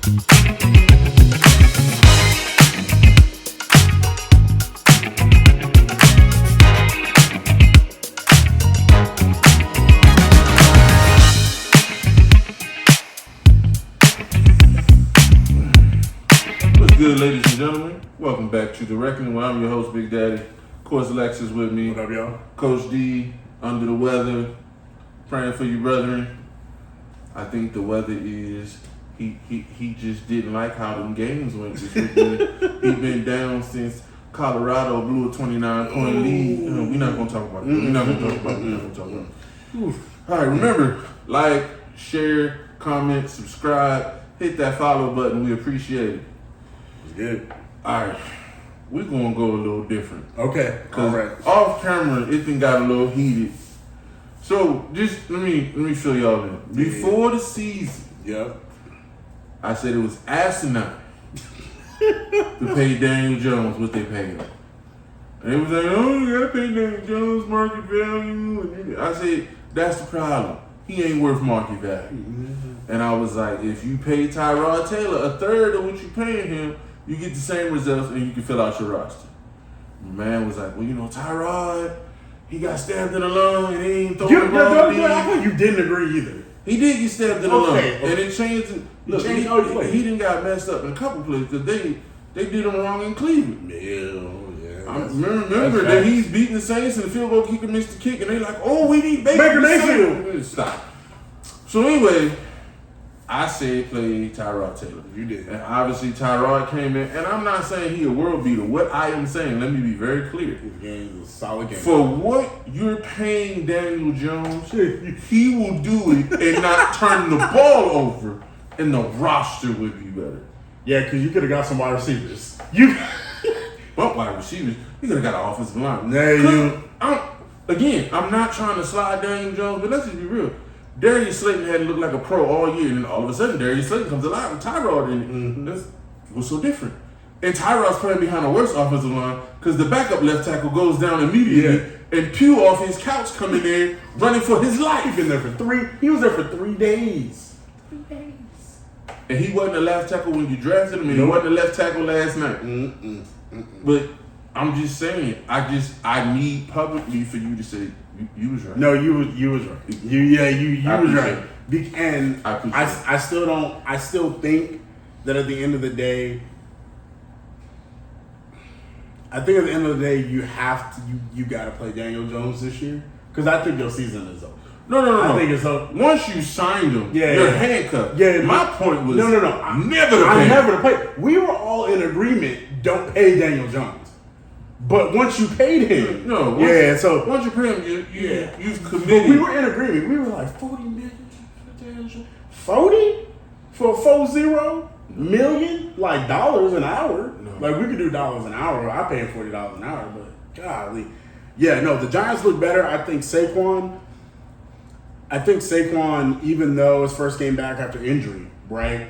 Good, ladies and gentlemen. Welcome back to The Reckoning, where I'm your host, Big Daddy. Of course, Alexis with me. What up, y'all? Coach D, under the weather, praying for you, brethren. I think the weather is, he just didn't like how them games went this weekend. He been down since Colorado blew a 29-point lead. We're not going to talk about that. All right, remember, like, share, comment, subscribe, hit that follow button. We appreciate it. Good. All right, we're gonna go a little different. Okay. All right. Off camera, it then got a little heated. So just let me fill y'all in. Before the season, I said it was asinine to pay Daniel Jones what they paid him. And it was like, oh, you gotta pay Daniel Jones market value. I said that's the problem. He ain't worth market value. Mm-hmm. And I was like, if you pay Tyrod Taylor a third of what you paying him, you get the same results and you can fill out your roster. The man was like, well, you know, Tyrod, he got stabbed in the lung and he ain't throwing the ball. I thought you didn't agree either. He did get stabbed in the lung. Okay. And it changed it. Look, he didn't got messed up in a couple plays because they did him wrong in Cleveland. Yeah. I remember that he's beating the Saints and the field goal kicker missed the kick and they like, oh, we need Baker Mayfield. Stop. So anyway, I said play Tyrod Taylor. You did. And obviously Tyrod came in, and I'm not saying he a world beater. What I am saying, let me be very clear. His game is a solid game. For what you're paying Daniel Jones, he will do it and not turn the ball over, and the roster would be better. Yeah, because you could have got some wide receivers. What wide receivers? You could have got an offensive line. I'm not trying to slide Daniel Jones, but let's just be real. Darius Slayton hadn't looked like a pro all year, and then all of a sudden Darius Slayton comes alive with Tyrod in it. Mm-hmm. That's what's so different. And Tyrod's playing behind a worse offensive line because the backup left tackle goes down immediately, and Pugh off his couch coming there running for his life. He was there for 3 days. 3 days. And he wasn't a left tackle when you drafted him, and he wasn't a left tackle last night. But I'm just saying, I need publicly for you to say you was right. No, you was right. You was right. And I still think that at the end of the day, you got to play Daniel Jones this year because I think your season is over. No. I think it's over. Once you signed him, you're handcuffed. Yeah, my point was never to pay. We were all in agreement. Don't pay Daniel Jones. But once you paid him, once you pay him, you've committed. But we were in agreement. We were like $40 million. 40 for $40 million, like dollars an hour. No. Like we could do dollars an hour. I pay him $40 an hour, but golly, the Giants look better. I think Saquon, even though his first game back after injury, right,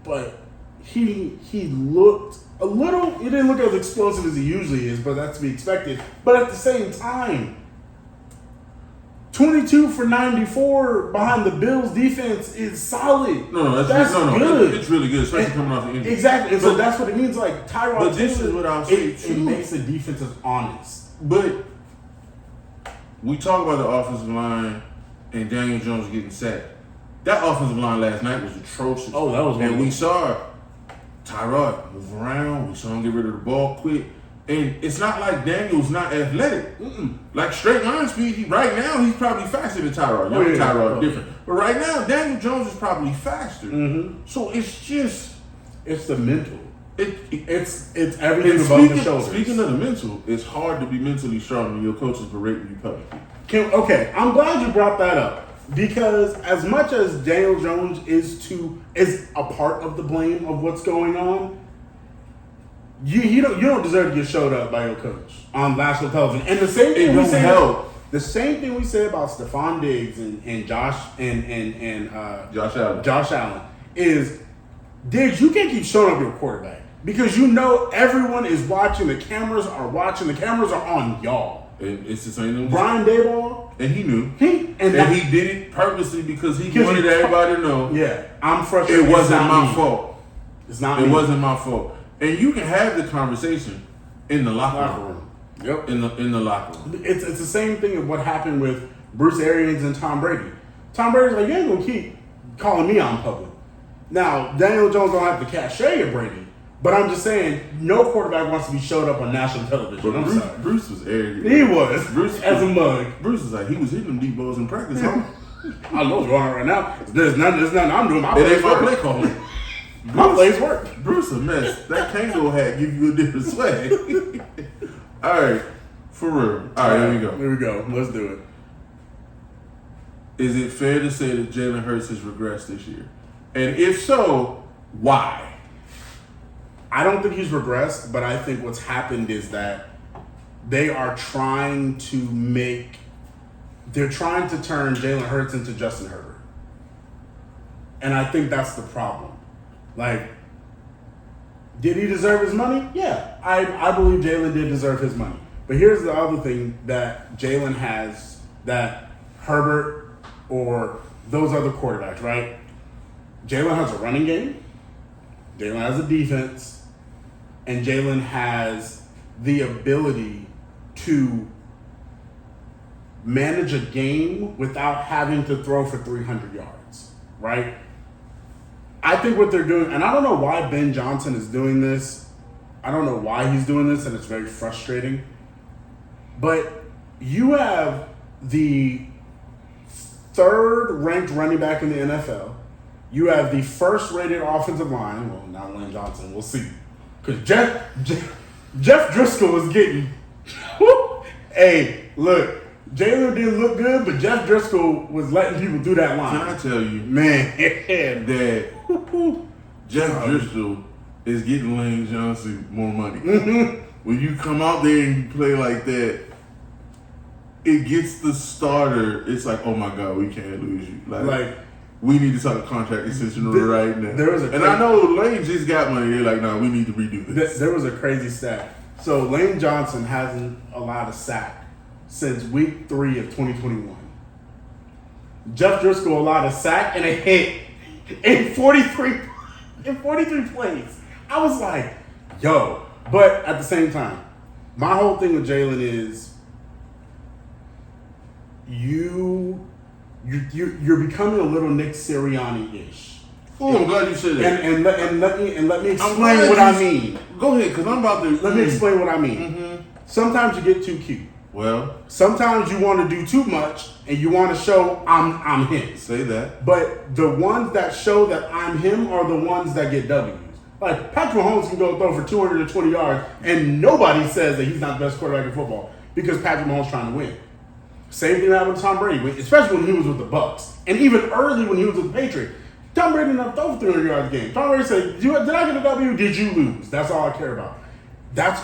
but he looked. He didn't look as explosive as he usually is, but that's to be expected. But at the same time, 22 for 94 behind the Bills defense is solid. That's good. It's really good, especially coming off the injury. Exactly. And so that's what it means. Like Tyrod. But this is what I'll say too. It makes the defense honest. But we talk about the offensive line and Daniel Jones getting sacked. That offensive line last night was atrocious. Oh, that was. And we saw Tyrod move around. We saw him get rid of the ball quick. And it's not like Daniel's not athletic. Like straight line speed, right now he's probably faster than Tyrod. Tyrod different. But right now, Daniel Jones is probably faster. Mm-hmm. So it's the mental. It's everything above the shoulders. Speaking of the mental, it's hard to be mentally strong when your coach is berating you publicly. Okay, I'm glad you brought that up. Because as much as Daniel Jones is a part of the blame of what's going on, you don't deserve to get showed up by your coach on national television. And the same thing we say about Stephon Diggs and Josh Allen is, Diggs, you can't keep showing up your quarterback because everyone is watching. The cameras are watching. The cameras are on y'all. It's the same thing. Brian Daboll And he knew. And he did it purposely because he wanted everybody to know. Yeah, I'm frustrated. It wasn't my fault. It's not It wasn't my fault. And you can have the conversation in the locker room. Yep. In the locker room. It's the same thing of what happened with Bruce Arians and Tom Brady. Tom Brady's like, you ain't gonna keep calling me on public. Now, Daniel Jones don't have the cachet of Brady, but I'm just saying, no quarterback wants to be showed up on national television. But Bruce was arrogant. He was. Bruce as a mug. Bruce was like, he was hitting them deep balls in practice, huh? I know what's going on right now. There's nothing I'm doing. It ain't my play calling. My plays work. Bruce a mess. That Kango hat give you a different swag. All right, for real. All right, here we go. Let's do it. Is it fair to say that Jalen Hurts has regressed this year? And if so, why? I don't think he's regressed, but I think what's happened is that they are trying to turn Jalen Hurts into Justin Herbert. And I think that's the problem. Like, did he deserve his money? Yeah, I believe Jalen did deserve his money. But here's the other thing that Jalen has that Herbert or those other quarterbacks, right? Jalen has a running game, Jalen has a defense, and Jalen has the ability to manage a game without having to throw for 300 yards, right? I think what they're doing, and I don't know why Ben Johnson is doing this. I don't know why he's doing this, and it's very frustrating. But you have the third-ranked running back in the NFL. You have the first-rated offensive line. Well, not Lane Johnson. We'll see. Because Jeff Driscoll was getting... Hey, look. Jalen didn't look good, but Jeff Driscoll was letting people do that line. Can I tell you, man, that Jeff Driscoll is getting Lane Johnson more money. When you come out there and you play like that, it gets the starter. It's like, oh my God, we can't lose you. Like we need to start a contract extension right now. I know Lane just got money. They're like, no, we need to redo this. There was a crazy stat. So Lane Johnson hasn't allowed a sack since week 3 of 2021. Jeff Driscoll allowed a sack and a hit in 43 plays. I was like, yo. But at the same time, my whole thing with Jalen is you're becoming a little Nick Sirianni-ish. Oh, I'm glad you said that. And let me explain what I mean. Go ahead, because I'm about to... Let me explain what I mean. Mm-hmm. Sometimes you get too cute. Well, sometimes you want to do too much and you want to show I'm him. Say that. But the ones that show that I'm him are the ones that get W's. Like Patrick Mahomes can go throw for 220 yards and nobody says that he's not the best quarterback in football because Patrick Mahomes trying to win. Same thing happened to Tom Brady, especially when he was with the Bucs, and even early when he was with the Patriots. Tom Brady didn't throw for 300 yards a game. Tom Brady said, "Did I get a W? Did you lose?" That's all I care about.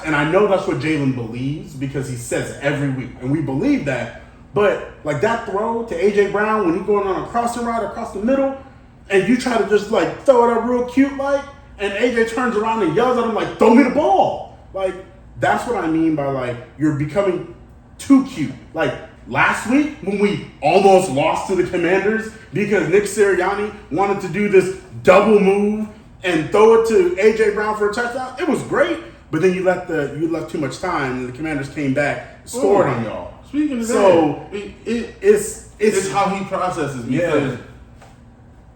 And I know that's what Jalen believes because he says it every week, and we believe that. But like that throw to AJ Brown when he's going on a crossing route across the middle, and you try to just like throw it up real cute like, and AJ turns around and yells at him like, "Throw me the ball!" Like that's what I mean by like you're becoming too cute. Like last week when we almost lost to the Commanders because Nick Sirianni wanted to do this double move and throw it to AJ Brown for a touchdown, it was great. But then you left too much time, and the Commanders came back, scored on y'all. Speaking of that, it's how he processes because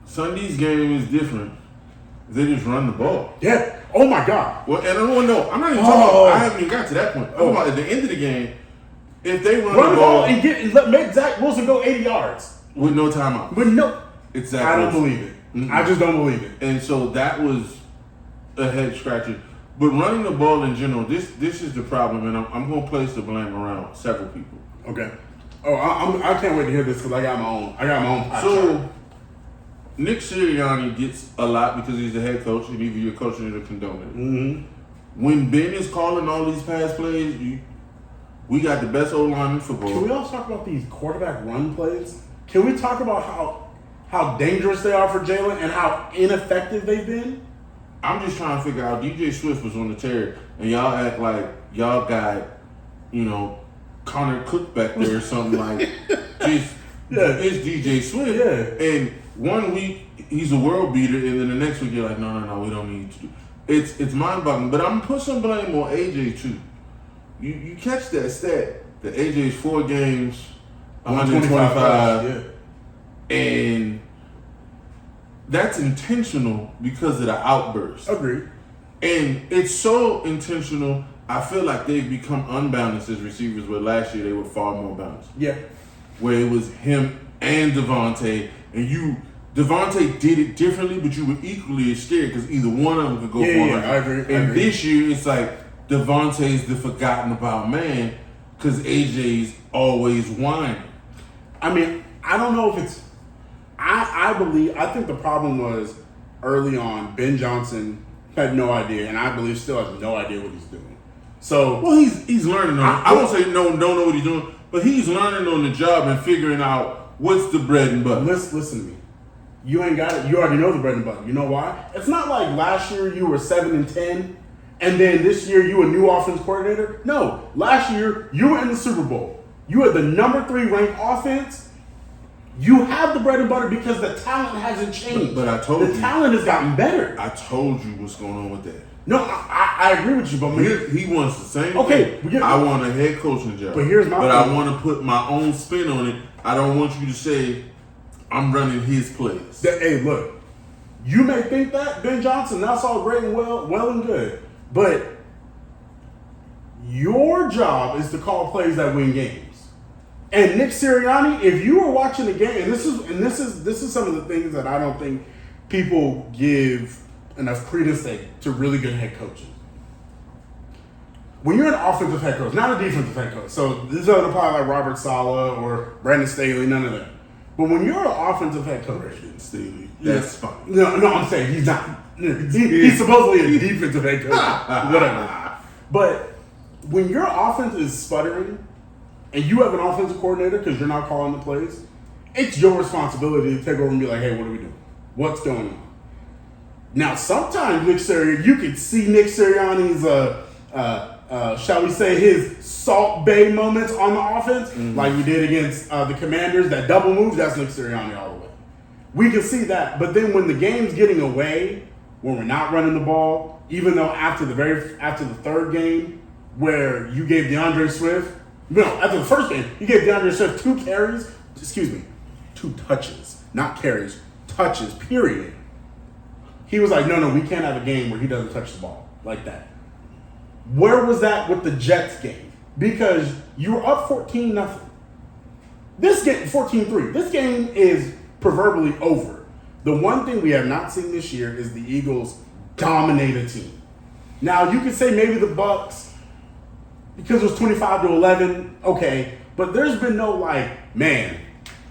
Sunday's game is different. They just run the ball. Yeah. Oh my God. Well, and I don't know. I'm not even talking about. I haven't even got to that point. I'm about at the end of the game. If they run the ball and make Zach Wilson go 80 yards with no timeout. Exactly. I don't believe it. Mm-hmm. I just don't believe it. And so that was a head scratcher. But running the ball in general, this is the problem, and I'm going to place the blame around several people. Okay. Oh, I can't wait to hear this because I got my own. So Nick Sirianni gets a lot because he's the head coach, and either you're coaching it or condoning it. Mm-hmm. When Ben is calling all these pass plays, we got the best O-line in football. Can we also talk about these quarterback run plays? Can we talk about how dangerous they are for Jalen and how ineffective they've been? I'm just trying to figure out, DJ Swift was on the tear, and y'all act like y'all got, Connor Cook back there or something like it's DJ Swift. Yeah. And 1 week he's a world beater, and then the next week you're like, no, we don't need to do. It's mind-boggling. But I'm gonna put some blame on AJ too. You catch that stat that AJ's 4 games, 125, and that's intentional because of the outburst. Agreed. And it's so intentional. I feel like they've become unbalanced as receivers, where last year they were far more balanced. Yeah. Where it was him and Devontae, and Devontae did it differently, but you were equally as scared because either one of them could go for 100. Yeah, I agree. And this year, it's like Devontae's the forgotten about man because AJ's always whining. I mean, I don't know if it's. I think the problem was early on, Ben Johnson had no idea, and I believe still has no idea what he's doing. So, well, he's learning. I won't say don't know what he's doing, but he's learning on the job and figuring out what's the bread and butter. Listen to me. You ain't got it. You already know the bread and butter. You know why? It's not like last year you were 7-10, and then this year you a new offense coordinator. No, last year you were in the Super Bowl. You had the number 3 ranked offense. You have the bread and butter because the talent hasn't changed. But I told you. The talent has gotten better. I told you what's going on with that. No, I agree with you, but He wants the same okay, thing. I want a head coaching job. But here's my But thing. I want to put my own spin on it. I don't want you to say I'm running his plays. Hey, look. You may think that, Ben Johnson, that's all great and well and good. But your job is to call plays that win games. And Nick Sirianni, if you were watching the game, and this is some of the things that I don't think people give enough credence to really good head coaches. When you're an offensive head coach, not a defensive head coach, so this doesn't apply like Robert Saleh or Brandon Staley, none of that. But when you're an offensive head coach, Brandon Staley, that's fine. No, I'm saying he's not. He's supposedly a defensive head coach, whatever. But when your offense is sputtering, and you have an offensive coordinator because you're not calling the plays, it's your responsibility to take over and be like, hey, what are we doing? What's going on? Now, sometimes you could see Nick Sirianni's, shall we say, his Salt Bay moments on the offense, like we did against the Commanders, that double move, that's Nick Sirianni all the way. We can see that. But then when the game's getting away, when we're not running the ball, even though after the third game where you gave DeAndre Swift, no, after the first game, you gave DeAndre Swift 2 touches, not carries, touches, period. He was like, no, we can't have a game where he doesn't touch the ball like that. Where was that with the Jets game? Because you were up 14-0. This game, 14-3. This game is proverbially over. The one thing we have not seen this year is the Eagles dominate a team. Now, you could say maybe the Bucs, because it was 25-11, okay, but there's been no man,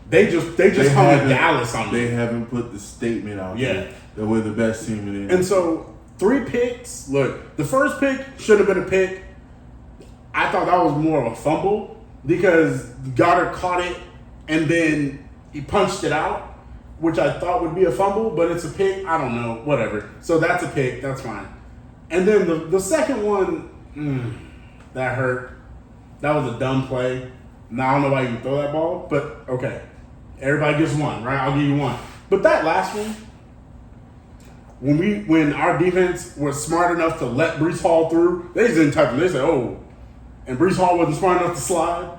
they just hung Dallas on them. They haven't put the statement out there that we're the best team in the And so 3 picks. Look, the first pick should have been a pick. I thought that was more of a fumble because Goddard caught it and then he punched it out, which I thought would be a fumble, but it's a pick. I don't know, whatever. So that's a pick. That's fine. And then the second one. That hurt. That was a dumb play. Now I don't know why you throw that ball, but okay. Everybody gets one, right? I'll give you one. But that last one, when our defense was smart enough to let Breece Hall through, they just didn't touch him. They said, oh, and Breece Hall wasn't smart enough to slide.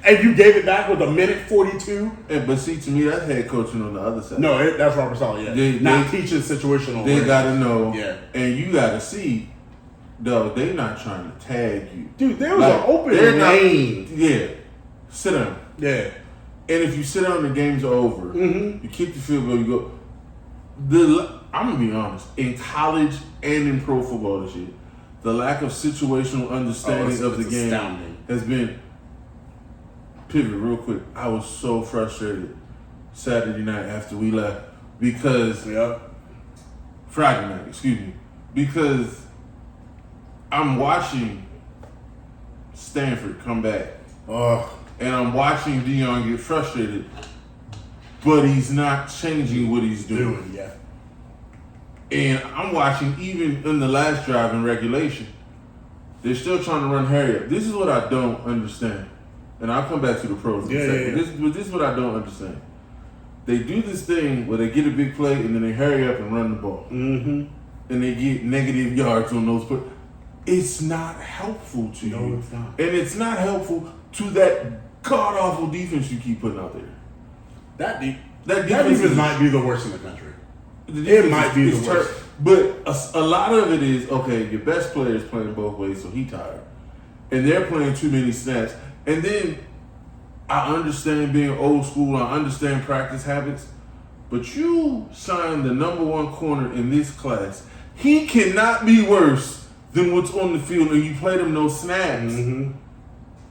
And you gave it back with 1:42. But see, to me, that's head coaching on the other side. No, that's Robert Saleh, yeah. They teaching situational. They got to know. Yeah. And you got to see, though, they not trying to tag you. Dude, there was an open lane. Yeah. Sit down. Yeah. And if you sit down, the game's over. Mm-hmm. You kick the field goal, you go. I'm going to be honest. In college and in pro football this year, the lack of situational understanding of the game has been... Pivot real quick. I was so frustrated Saturday night after we left because... Friday night, excuse me. Because I'm watching Stanford come back. And I'm watching Dion get frustrated. But he's not changing what he's doing. Yeah. And I'm watching even in the last drive in regulation. They're still trying to run hurry up. This is what I don't understand. and I'll come back to the pros in a second. This is what I don't understand. They do this thing where they get a big play and then they hurry up and run the ball. Mm-hmm. And they get negative yards on those plays. It's not helpful to you. No, it's not. And it's not helpful to that god-awful defense you keep putting out there. That defense might be the worst in the country. It might be the worst. But a lot of it is, okay, your best player is playing both ways, so he tired. And they're playing too many snaps. And then I understand being old school. I understand practice habits. But you signed the number one corner in this class. He cannot be worse than what's on the field, and you played him no snaps. Mm-hmm.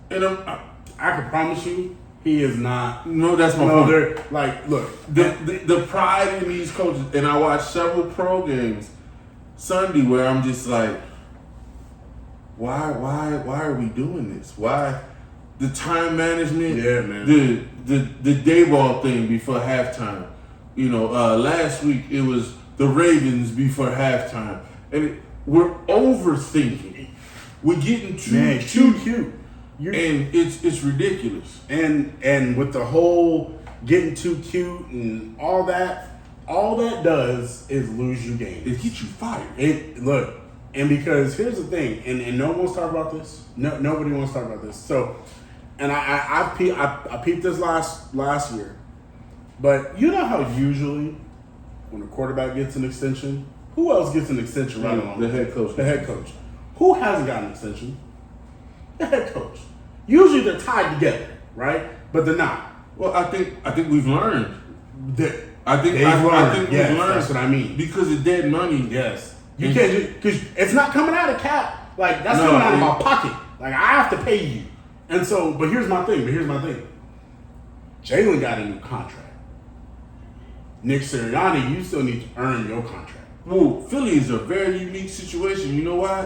And I can promise you, he is not. No, that's my point. They're like, look, the pride in these coaches, and I watched several pro games Sunday where I'm just like, why are we doing this? Why the time management? Yeah, man. The day ball thing before halftime. You know, last week it was the Ravens before halftime, and we're overthinking. We're getting too cute. And it's ridiculous. And with the whole getting too cute and all that does is lose you games. It gets you fired. And because here's the thing, and no one wants to talk about this. No, nobody wants to talk about this. So, and I peeped this last year, but you know how usually when a quarterback gets an extension, who else gets an extension right along? The head coach. The head coach. Who hasn't gotten an extension? The head coach. Usually they're tied together, right? But they're not. Well, I think we've learned. I think we've learned. That's what I mean. Because of dead money. Yes. You can't, because it's not coming out of cap. Like, that's coming out of my pocket. Like, I have to pay you. And so, but here's my thing. Jalen got a new contract. Nick Sirianni, you still need to earn your contract. Well, Philly is a very unique situation. You know why?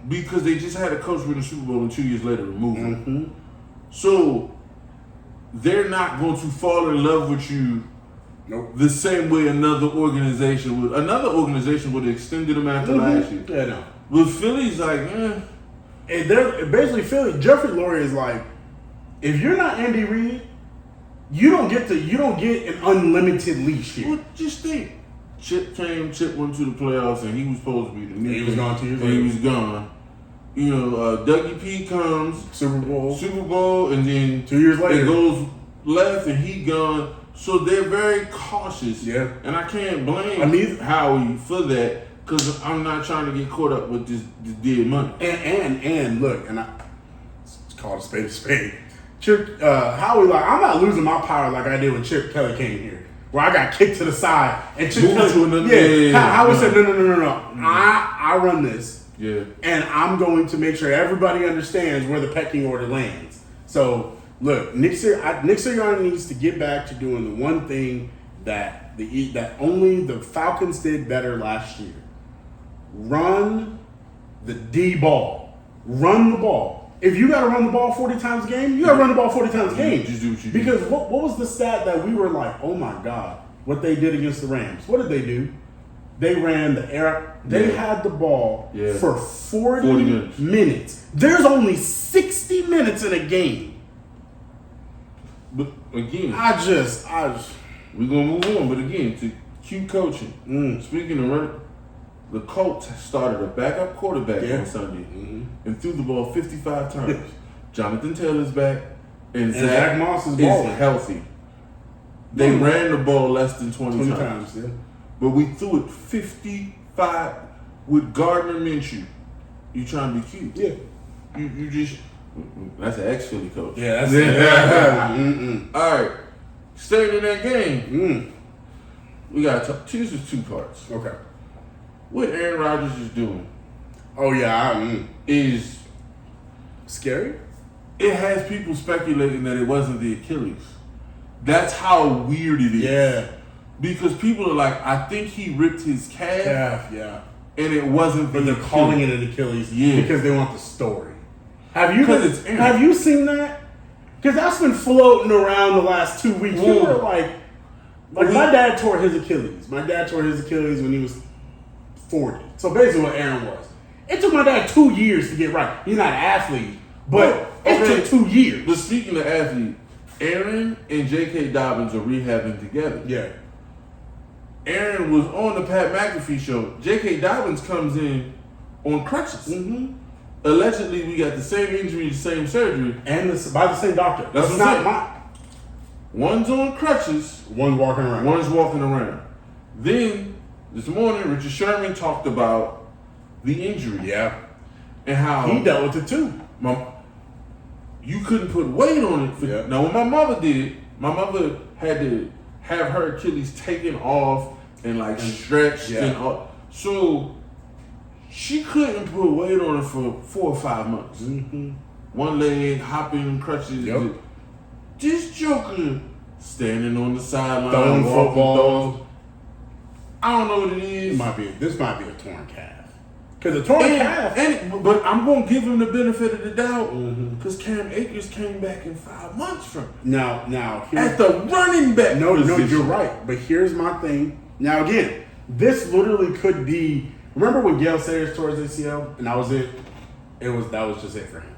Because they just had a coach win the Super Bowl and 2 years later remove him. Mm-hmm. So they're not going to fall in love with you the same way another organization would. Another organization would have extended them after last year. Yeah, no. But Philly's like, And they're basically Philly. Jeffrey Lurie is like, if you're not Andy Reid, you don't get an unlimited leash here. Well, just think. Chip went to the playoffs, and he was supposed to be the new. He was gone 2 years later. He was gone. You know, Dougie P comes Super Bowl, and then 2 years later it goes left, and he gone. So they're very cautious. Yeah, and I can't blame Howie for that because I'm not trying to get caught up with this dead money. And look, and it's called a spade a spade. Chip Howie, like, I'm not losing my power like I did when Chip Kelly came here. Where I got kicked to the side and Chip Kelly, Howie said, no. Mm-hmm. I run this. Yeah. And I'm going to make sure everybody understands where the pecking order lands. So, look, Nick Sirianni needs to get back to doing the one thing that only the Falcons did better last year. Run the D ball. Run the ball. If you got to run the ball 40 times a game, you got to run the ball 40 times a game. Just do what you do. Because what was the stat that we were like, oh my God, what they did against the Rams? What did they do? They ran the air. They had the ball for 40 minutes. There's only 60 minutes in a game. But again, we're going to move on. But again, to cute coaching. Speaking of running, the Colts started a backup quarterback on Sunday and threw the ball 55 times. Jonathan Taylor's back, and Zach Moss is healthy. They ran the ball less than 20 times. Yeah. But we threw it 55 with Gardner Minshew. You trying to be cute? Yeah. You just that's an ex-Philly coach. Yeah, that's it. All right, staying in that game. We got to choose two parts. Okay. What Aaron Rodgers is doing. Oh yeah, is scary. It has people speculating that it wasn't the Achilles. That's how weird it is. Yeah. Because people are like, I think he ripped his calf. Yeah. And it wasn't. But they're calling it an Achilles. Yeah. Because they want the story. Have you seen that? Because that's been floating around the last 2 weeks. People are like my dad tore his Achilles. My dad tore his Achilles when he was 40. So basically what Aaron was. It took my dad 2 years to get right. He's not an athlete, but It took 2 years. But speaking of athlete, Aaron and J.K. Dobbins are rehabbing together. Yeah. Aaron was on the Pat McAfee show. J.K. Dobbins comes in on crutches. Mm-hmm. Allegedly, we got the same injury, the same surgery. And by the same doctor. That's it's not mine. One's on crutches. One's walking around. One's walking around. Then, this morning, Richard Sherman talked about the injury. Yeah. And how he dealt with it too. You couldn't put weight on it. Yeah. Now, when my mother did it, my mother had to have her Achilles taken off and like stretched and all. So she couldn't put weight on it for 4 or 5 months. Mm-hmm. One leg, hopping, crutches. Yep. This joker standing on the sideline, throwing football. I don't know what it is. This might be a torn calf. Because a torn calf. But I'm going to give him the benefit of the doubt because Cam Akers came back in 5 months from it. Now at the running back. No, you're right. But here's my thing. Now again, this literally could be. Remember when Gale Sayers tore his ACL and that was it? That was just it for him.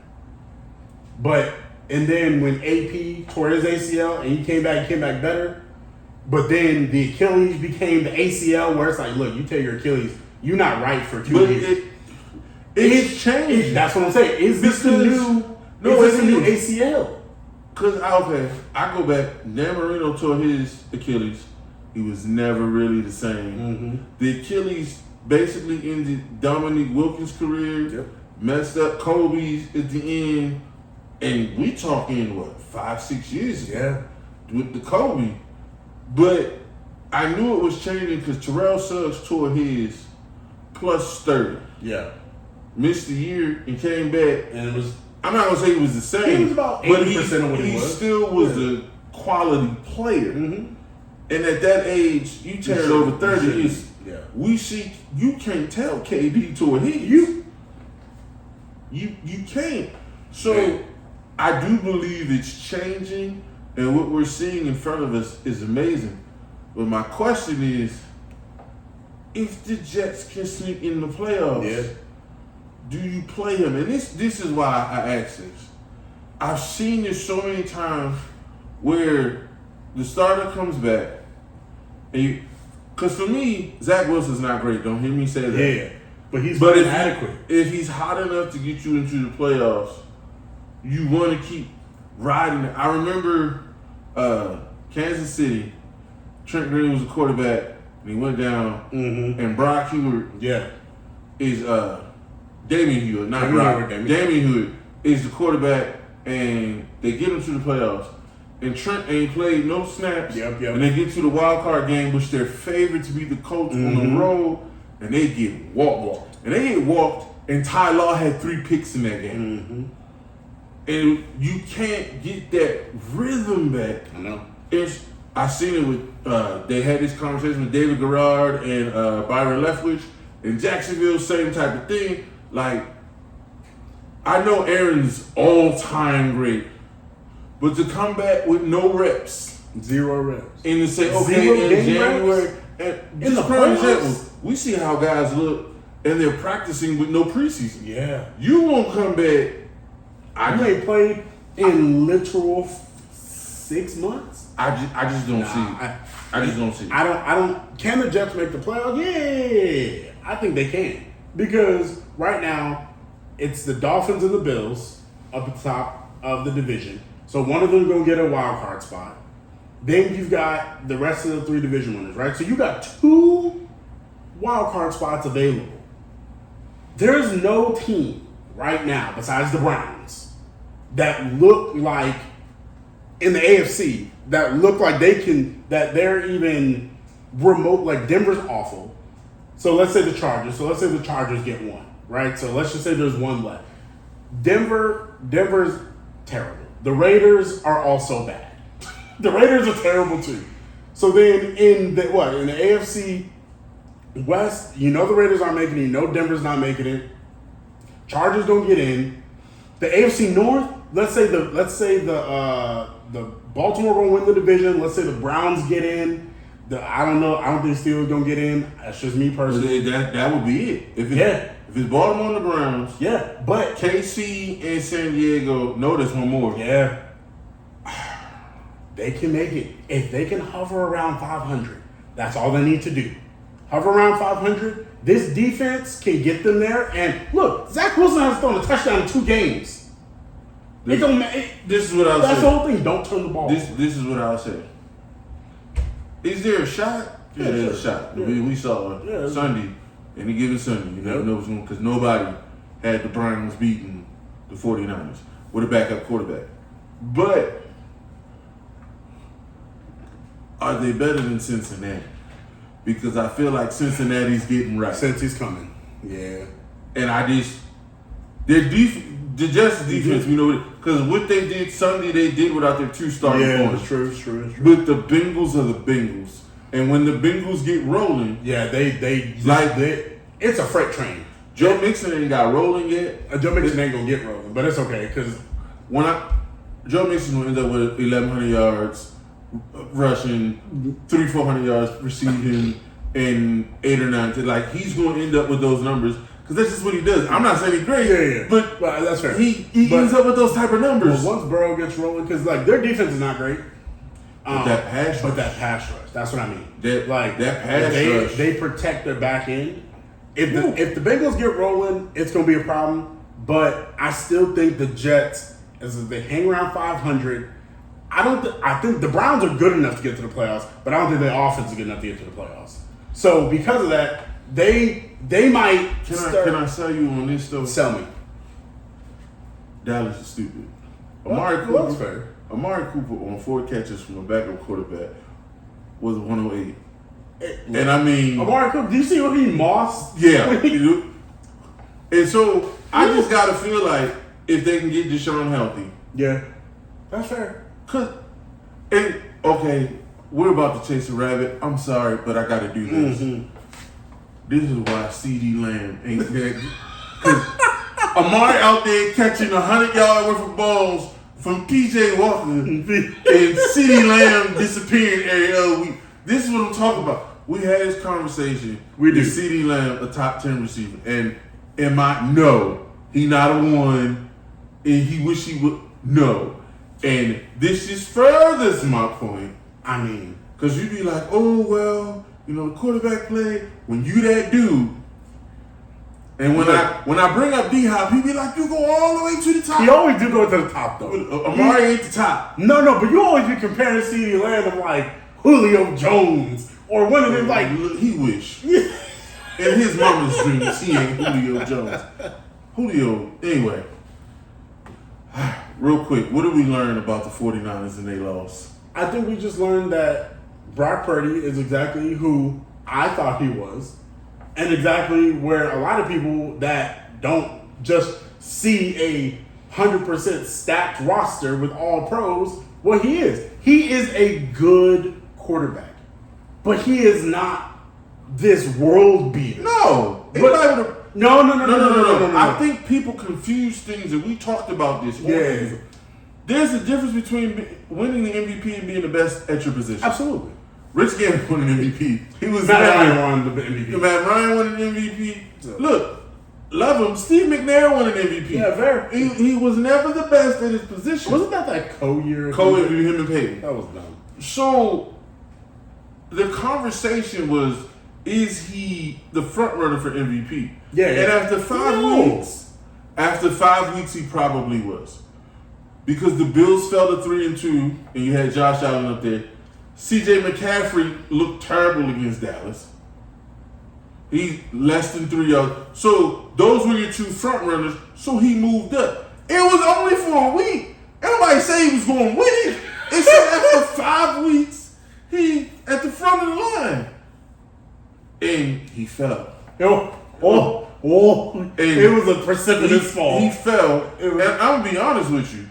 And then when AP tore his ACL and he came back better. But then the Achilles became the ACL where it's like, look, you tear your Achilles, you're not right for 2 years. It's changed. That's what I'm saying. Is this the new ACL? Because, I go back. Dan Marino tore his Achilles. He was never really the same. Mm-hmm. The Achilles basically ended Dominique Wilkins' career, messed up Kobe's at the end, and we talking, 5-6 years ago with the Kobe. But I knew it was changing because Terrell Suggs tore his plus 30. Yeah. Missed a year and came back. And it was... I'm not going to say he was the same. He was about 80% of what he was. He still was a quality player. Mm-hmm. And at that age, you tear it over 30. We see, you can't tell KD tore his. You can't. So, I do believe it's changing. And what we're seeing in front of us is amazing. But my question is, if the Jets can sneak in the playoffs, do you play him? And this is why I ask this. I've seen this so many times where the starter comes back, and because for me, Zach Wilson's not great. Don't hear me say that. Yeah, but he's inadequate. If he's hot enough to get you into the playoffs, you want to keep riding it. I remember Kansas City. Trent Green was the quarterback, and he went down. Mm-hmm. And Brock Hewitt is Damian Hewitt, not Brock. Damian Hewitt is the quarterback, and they get him to the playoffs. And Trent ain't played no snaps. And they get to the wild card game, which they're favored to be the coach on the road, and they get walked. And they get walked, and Ty Law had 3 picks in that game. Mm-hmm. And you can't get that rhythm back. I know. I seen it with, they had this conversation with David Garrard and Byron Leftwich in Jacksonville, same type of thing. Like, I know Aaron's all-time great, but to come back with no reps. 0 reps. And to say, okay, in January, and in the prime example, we see how guys look, and they're practicing with no preseason. Yeah. You won't come back. You ain't played in literal 6 months. I just don't see it. I just don't see it. I don't. Can the Jets make the playoffs? Yeah, I think they can, because right now it's the Dolphins and the Bills up at the top of the division. So one of them gonna get a wild card spot. Then you've got the rest of the 3 division winners, right? So you got 2 wild card spots available. There's no team right now besides the Browns that look like in the AFC that look like they're even remote. Like Denver's awful. So let's say the Chargers. So let's say the Chargers get 1, right? So let's just say there's 1 left. Denver's terrible. The Raiders are also bad. The Raiders are terrible too. So then in the AFC West, the Raiders aren't making it. Denver's not making it. Chargers don't get in. The AFC North, let's say the Baltimore gonna win the division. Let's say the Browns get in. I don't know. I don't think Steelers gonna get in. That's just me personally. That would be it. If it's Baltimore and the Browns, but KC and San Diego, no, there's one more. Yeah, they can make it if they can hover around 500. That's all they need to do. Hover around 500. This defense can get them there. And look, Zach Wilson has thrown a touchdown in 2 games. This is what I'll say. That's the whole thing. Don't turn the ball. This is what I'll say. Is there a shot? Yeah, there's a shot. Yeah. We saw it Sunday, any given Sunday. You never know what's going on because nobody had the Browns beating the 49ers with a backup quarterback. But are they better than Cincinnati? Because I feel like Cincinnati's getting right. Cincy's coming. Yeah. And the Jets defense, we know, because what they did Sunday, they did without their 2 starting points. It's true. But the Bengals are the Bengals. And when the Bengals get rolling, it's a freight train. Joe Mixon ain't got rolling yet. Joe Mixon ain't gonna get rolling, but it's okay because Joe Mixon will end up with 1,100 yards rushing, 300-400 yards receiving, and 8 or 9. Like he's going to end up with those numbers because that's just what he does. I'm not saying he's great, but that's fair. He ends up with those type of numbers. Well, once Burrow gets rolling, because like their defense is not great. But that pass rush. That's what I mean. That pass rush. They protect their back end. If the Bengals get rolling, it's going to be a problem. But I still think the Jets, as they hang around 500, I think the Browns are good enough to get to the playoffs, but I don't think their offense is good enough to get to the playoffs. So because of that, they might. Can I sell you on this though? Sell me. Dallas is stupid. That's fair. Amari Cooper on 4 catches from a backup quarterback was 108. And I mean, Amari Cooper, do you see what he mossed? Yeah. And so I just gotta feel like if they can get Deshaun healthy. Yeah. That's fair. Okay, we're about to chase a rabbit. I'm sorry, but I gotta do this. Mm-hmm. This is why CD Lamb ain't that. Because Amari out there catching 100-yard worth of balls from PJ Walker and CD Lamb disappearing every other week. This is what I'm talking about. We had this conversation. We do. CD Lamb, a top 10 receiver. And he not a 1. And he wish he would. No. And this just furthers my point. I mean, because you be like, oh, well, the quarterback play, when you that dude. And when I bring up D-Hop, he be like, you go all the way to the top. He always do go to the top, though. Amari ain't the top. No, but you always be comparing CeeDee Lamb to, like, Julio Jones or one of them, like... He wish. In his mama's dreams, he ain't Julio Jones. Anyway. Real quick, what did we learn about the 49ers and they loss? I think we just learned that Brock Purdy is exactly who I thought he was, and exactly where a lot of people that don't just see a 100% stacked roster with all pros, what he is. He is a good quarterback, but he is not this world beater. No. No. I think people confuse things, and we talked about this. Yeah. There's a difference between winning the MVP and being the best at your position. Absolutely. Rich Gannon won an MVP. He was Matt Ryan won the MVP. Matt Ryan won an MVP. So. Look, love him. Steve McNair won an MVP. Yeah, very. He was never the best at his position. Wasn't that co-year? Co-year, him and Peyton. That was dumb. So, the conversation was, is he the front runner for MVP? Yeah. And after 5 weeks, he probably was. Because the Bills fell to 3-2, and you had Josh Allen up there. C.J. McCaffrey looked terrible against Dallas. He's less than 3 yards. So those were your 2 front runners. So he moved up. It was only for a week. Everybody say he was going to win it. Except after 5 weeks, he at the front of the line. And he fell. It was a precipitous fall. He fell. And I'm going to be honest with you.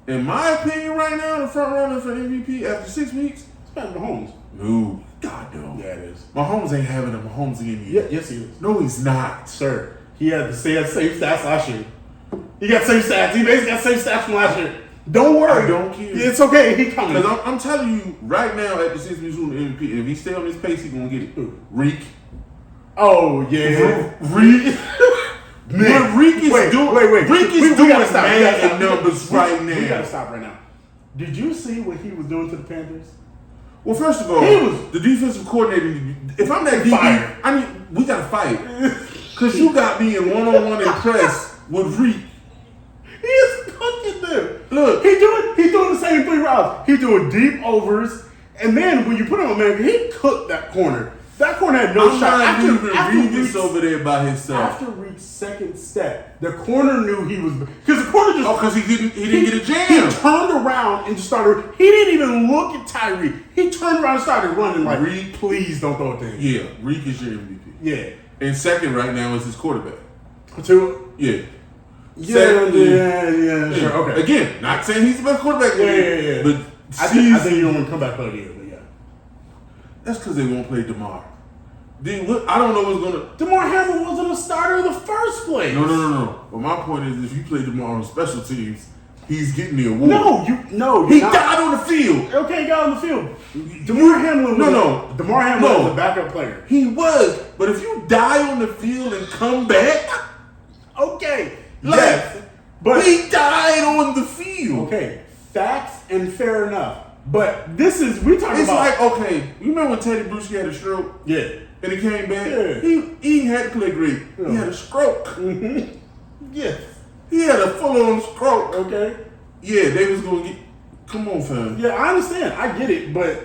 In my opinion right now, the front runner for MVP after 6 weeks, it's Patrick Mahomes. No. God, no. Yeah, it is. Mahomes ain't having a Mahomes in the Yeah, yes, he is. No, he's not. Sir, he had the same stats last year. He got same stats. He basically got same stats from last year. Don't worry. I don't care. It's okay. He coming. Because I'm telling you right now at the since he's doing the MVP, if he stay on this pace, he's gonna get it. Reek. Oh yeah. Reek. What Reek is doing? Wait. Reek is doing man in numbers right now. We gotta stop right now. Did you see what he was doing to the Panthers? Well, first of all, the defensive coordinator. If I'm that DB, we gotta fight. Cause you got me in one-on-one and press with Reek. He is cooking them. Look, he's doing the same 3 routes. He's doing deep overs, and then when you put him on man, he cooked that corner. That corner had no shot. After Reek's over there by himself. After Reek's second step, the corner knew he was because the corner just because he didn't get a jam. He turned around and just started. He didn't even look at Tyreek. He turned around and started running like, Reek, please don't throw it to him. Yeah, Reek is your MVP. Yeah, and second right now is his quarterback. Yeah. Sure. Okay. Again, not saying he's the best quarterback. Yeah. But I think you don't want to come back play again. But yeah, that's because they won't play DeMar. I don't know what's gonna. DeMar Hamlin wasn't a starter in the first place. No. But my point is, if you play DeMar on special teams, he's getting the award. No, he died on the field. Okay, he got on the field. DeMar Hamlin. DeMar Hamlin was a backup player. He was, but if you die on the field and come back, okay. Yes, but he died on the field. Okay, facts and fair enough. But this is we talking about. It's like okay, you remember when Teddy Bruschi had a stroke? Yeah, and he came back. Yeah, he had to play great. Yeah. He had a stroke. Mm-hmm. Yes, he had a full-on stroke. Okay. Yeah, they was gonna get. Come on, fam. Yeah, I understand. I get it, but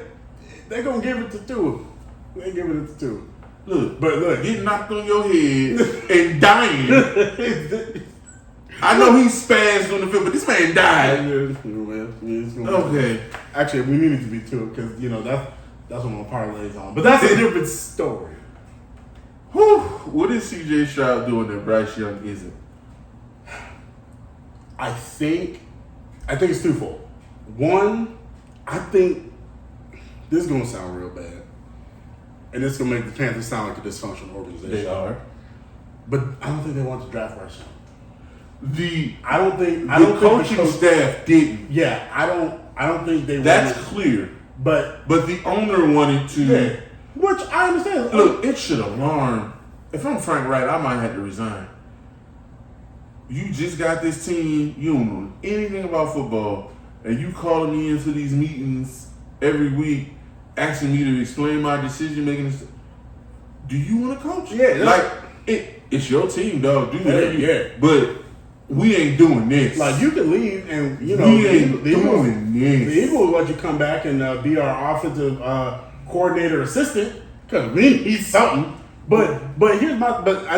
they're gonna give it to Tua. They giving it to Tua. Look, getting knocked on your head and dying. I know he spazzed on the field, but this man died. Okay. Actually, we need it to be Tua because that's what my parlays on. But that's a different story. Whew. What is CJ Stroud doing that Bryce Young isn't? I think it's twofold. One, I think this is gonna sound real bad, and it's gonna make the Panthers sound like a dysfunctional organization. They are, but I don't think they want to draft Bryce Young. The coaching staff didn't. Yeah, I don't think they. That's clear. But the owner wanted to. Yeah, which I understand. Look, it should alarm. If I'm Frank Wright, I might have to resign. You just got this team. You don't know anything about football, and you calling me into these meetings every week, asking me to explain my decision making. Do you want to coach? Yeah, it's your team, dog. Do that. Yeah, but. We ain't doing this. Like you can leave, and we ain't doing this. The Eagles will let you come back and be our offensive coordinator assistant because we need something. But I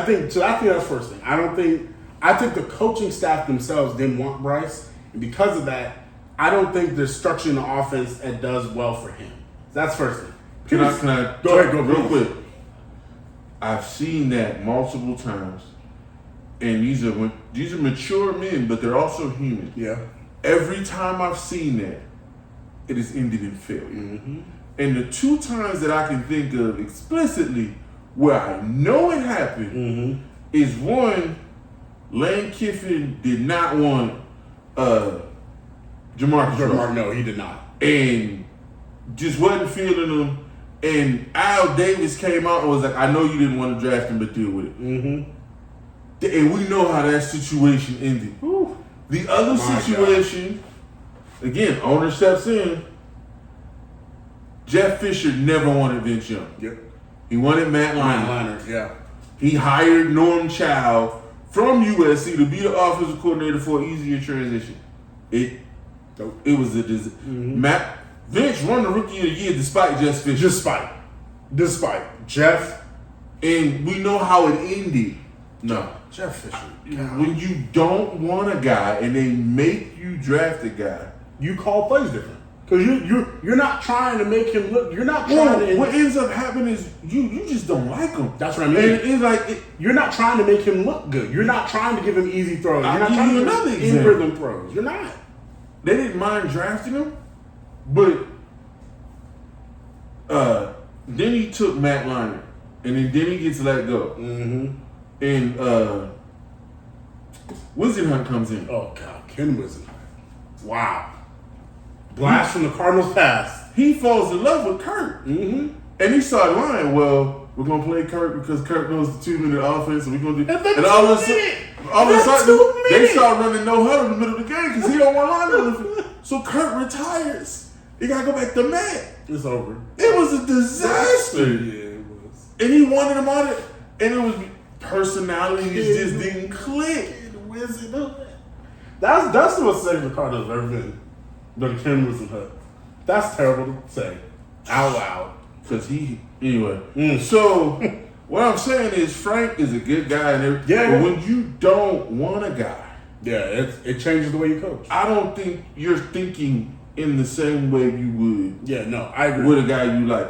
think that's first thing. I think the coaching staff themselves didn't want Bryce, and because of that, I don't think they're structuring the offense that does well for him. That's first thing. Can I go ahead, real quick? I've seen that multiple times. And these are mature men, but they're also human. Yeah. Every time I've seen that, it has ended in failure. Mm-hmm. And the 2 times that I can think of explicitly where I know it happened is one, Lane Kiffin did not want Jamarcus. No, he did not. And just wasn't feeling him. And Al Davis came out and was like, I know you didn't want to draft him, but deal with it. Mm-hmm. And we know how that situation ended. Whew. The other situation, again, owner steps in. Jeff Fisher never wanted Vince Young. Yep. He wanted Matt Leinart. Yeah. He hired Norm Chow from USC to be the offensive coordinator for an easier transition. It was a disaster. Vince won the Rookie of the Year despite Jeff Fisher. Despite Jeff. And we know how it ended. No. Jeff Fisher. When you don't want a guy and they make you draft a guy, you call plays different. Because you're not trying to make him look. You're not trying to. What ends up happening is you just don't like him. That's what I mean. And it's like you're not trying to make him look good. You're not trying to give him easy throws. You're not trying to give him in rhythm throws. You're not. They didn't mind drafting him, but then he took Matt Leinart, and then he gets let go. Mm-hmm. And Wisenhunt comes in. Oh God, Ken Wisenhunt. Wow. Blast from the Cardinals past. He falls in love with Kirk. Mm-hmm. And he started lying. Well, we're going to play Kirk because Kirk knows the 2-minute offense. And we're going to do. And all of a sudden, they start running no huddle in the middle of the game because he don't want to line up. So Kirk retires. He got to go back to Matt. It's over. It was a disaster. Yeah, it was. And he wanted him on it. And it was personalities just didn't click. That's the most second the Cardinals have ever been. The Ken was in her. That's terrible to say. Out loud. Because anyway. So, what I'm saying is Frank is a good guy. And everything. Yeah. But when you don't want a guy. Yeah, it changes the way you coach. I don't think you're thinking in the same way you would. Yeah, no, I agree. With a guy you like.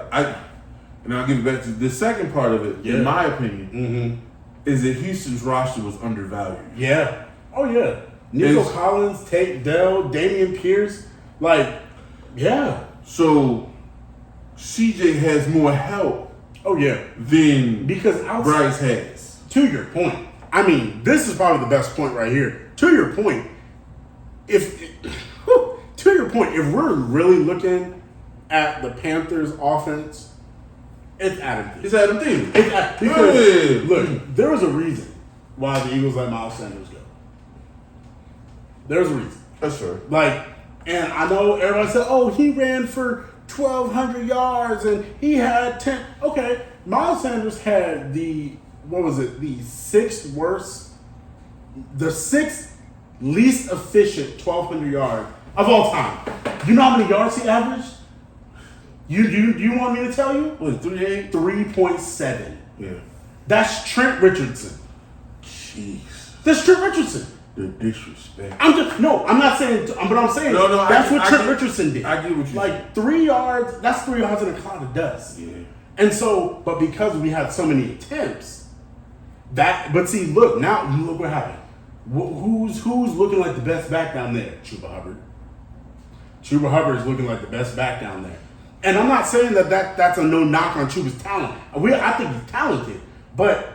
And I'll give it back to the second part of it, in my opinion, is that Houston's roster was undervalued. Yeah. Oh, yeah. Nico Collins, Tate Dell, Damian Pierce. Like, yeah. So, CJ has more help. Oh, yeah. Than because Bryce has. To your point. I mean, this is probably the best point right here. To your point, if we're really looking at the Panthers' offense, it's Adam Thielen. It's Adam Thielen. Because, look, there was a reason why the Eagles let Miles Sanders go. There's a reason. That's fair. Like, and I know everybody said, oh, he ran for 1,200 yards and he had 10. Okay, Miles Sanders had the sixth least efficient 1,200 yards of all time. You know how many yards he averaged? You want me to tell you? What, 3.8? 3.7. Yeah. That's Trent Richardson. Jeez. That's Trent Richardson. The disrespect. I'm not saying, but I'm saying that's what Trent Richardson did. I get what you like 3 yards, that's 3 yards in a cloud of dust. Yeah. And so, but because we had so many attempts, but see, look, now you look what happened. Who's looking like the best back down there? Chuba Hubbard. Chuba Hubbard is looking like the best back down there. And I'm not saying that's a no knock on Chuba's talent. I think he's talented, but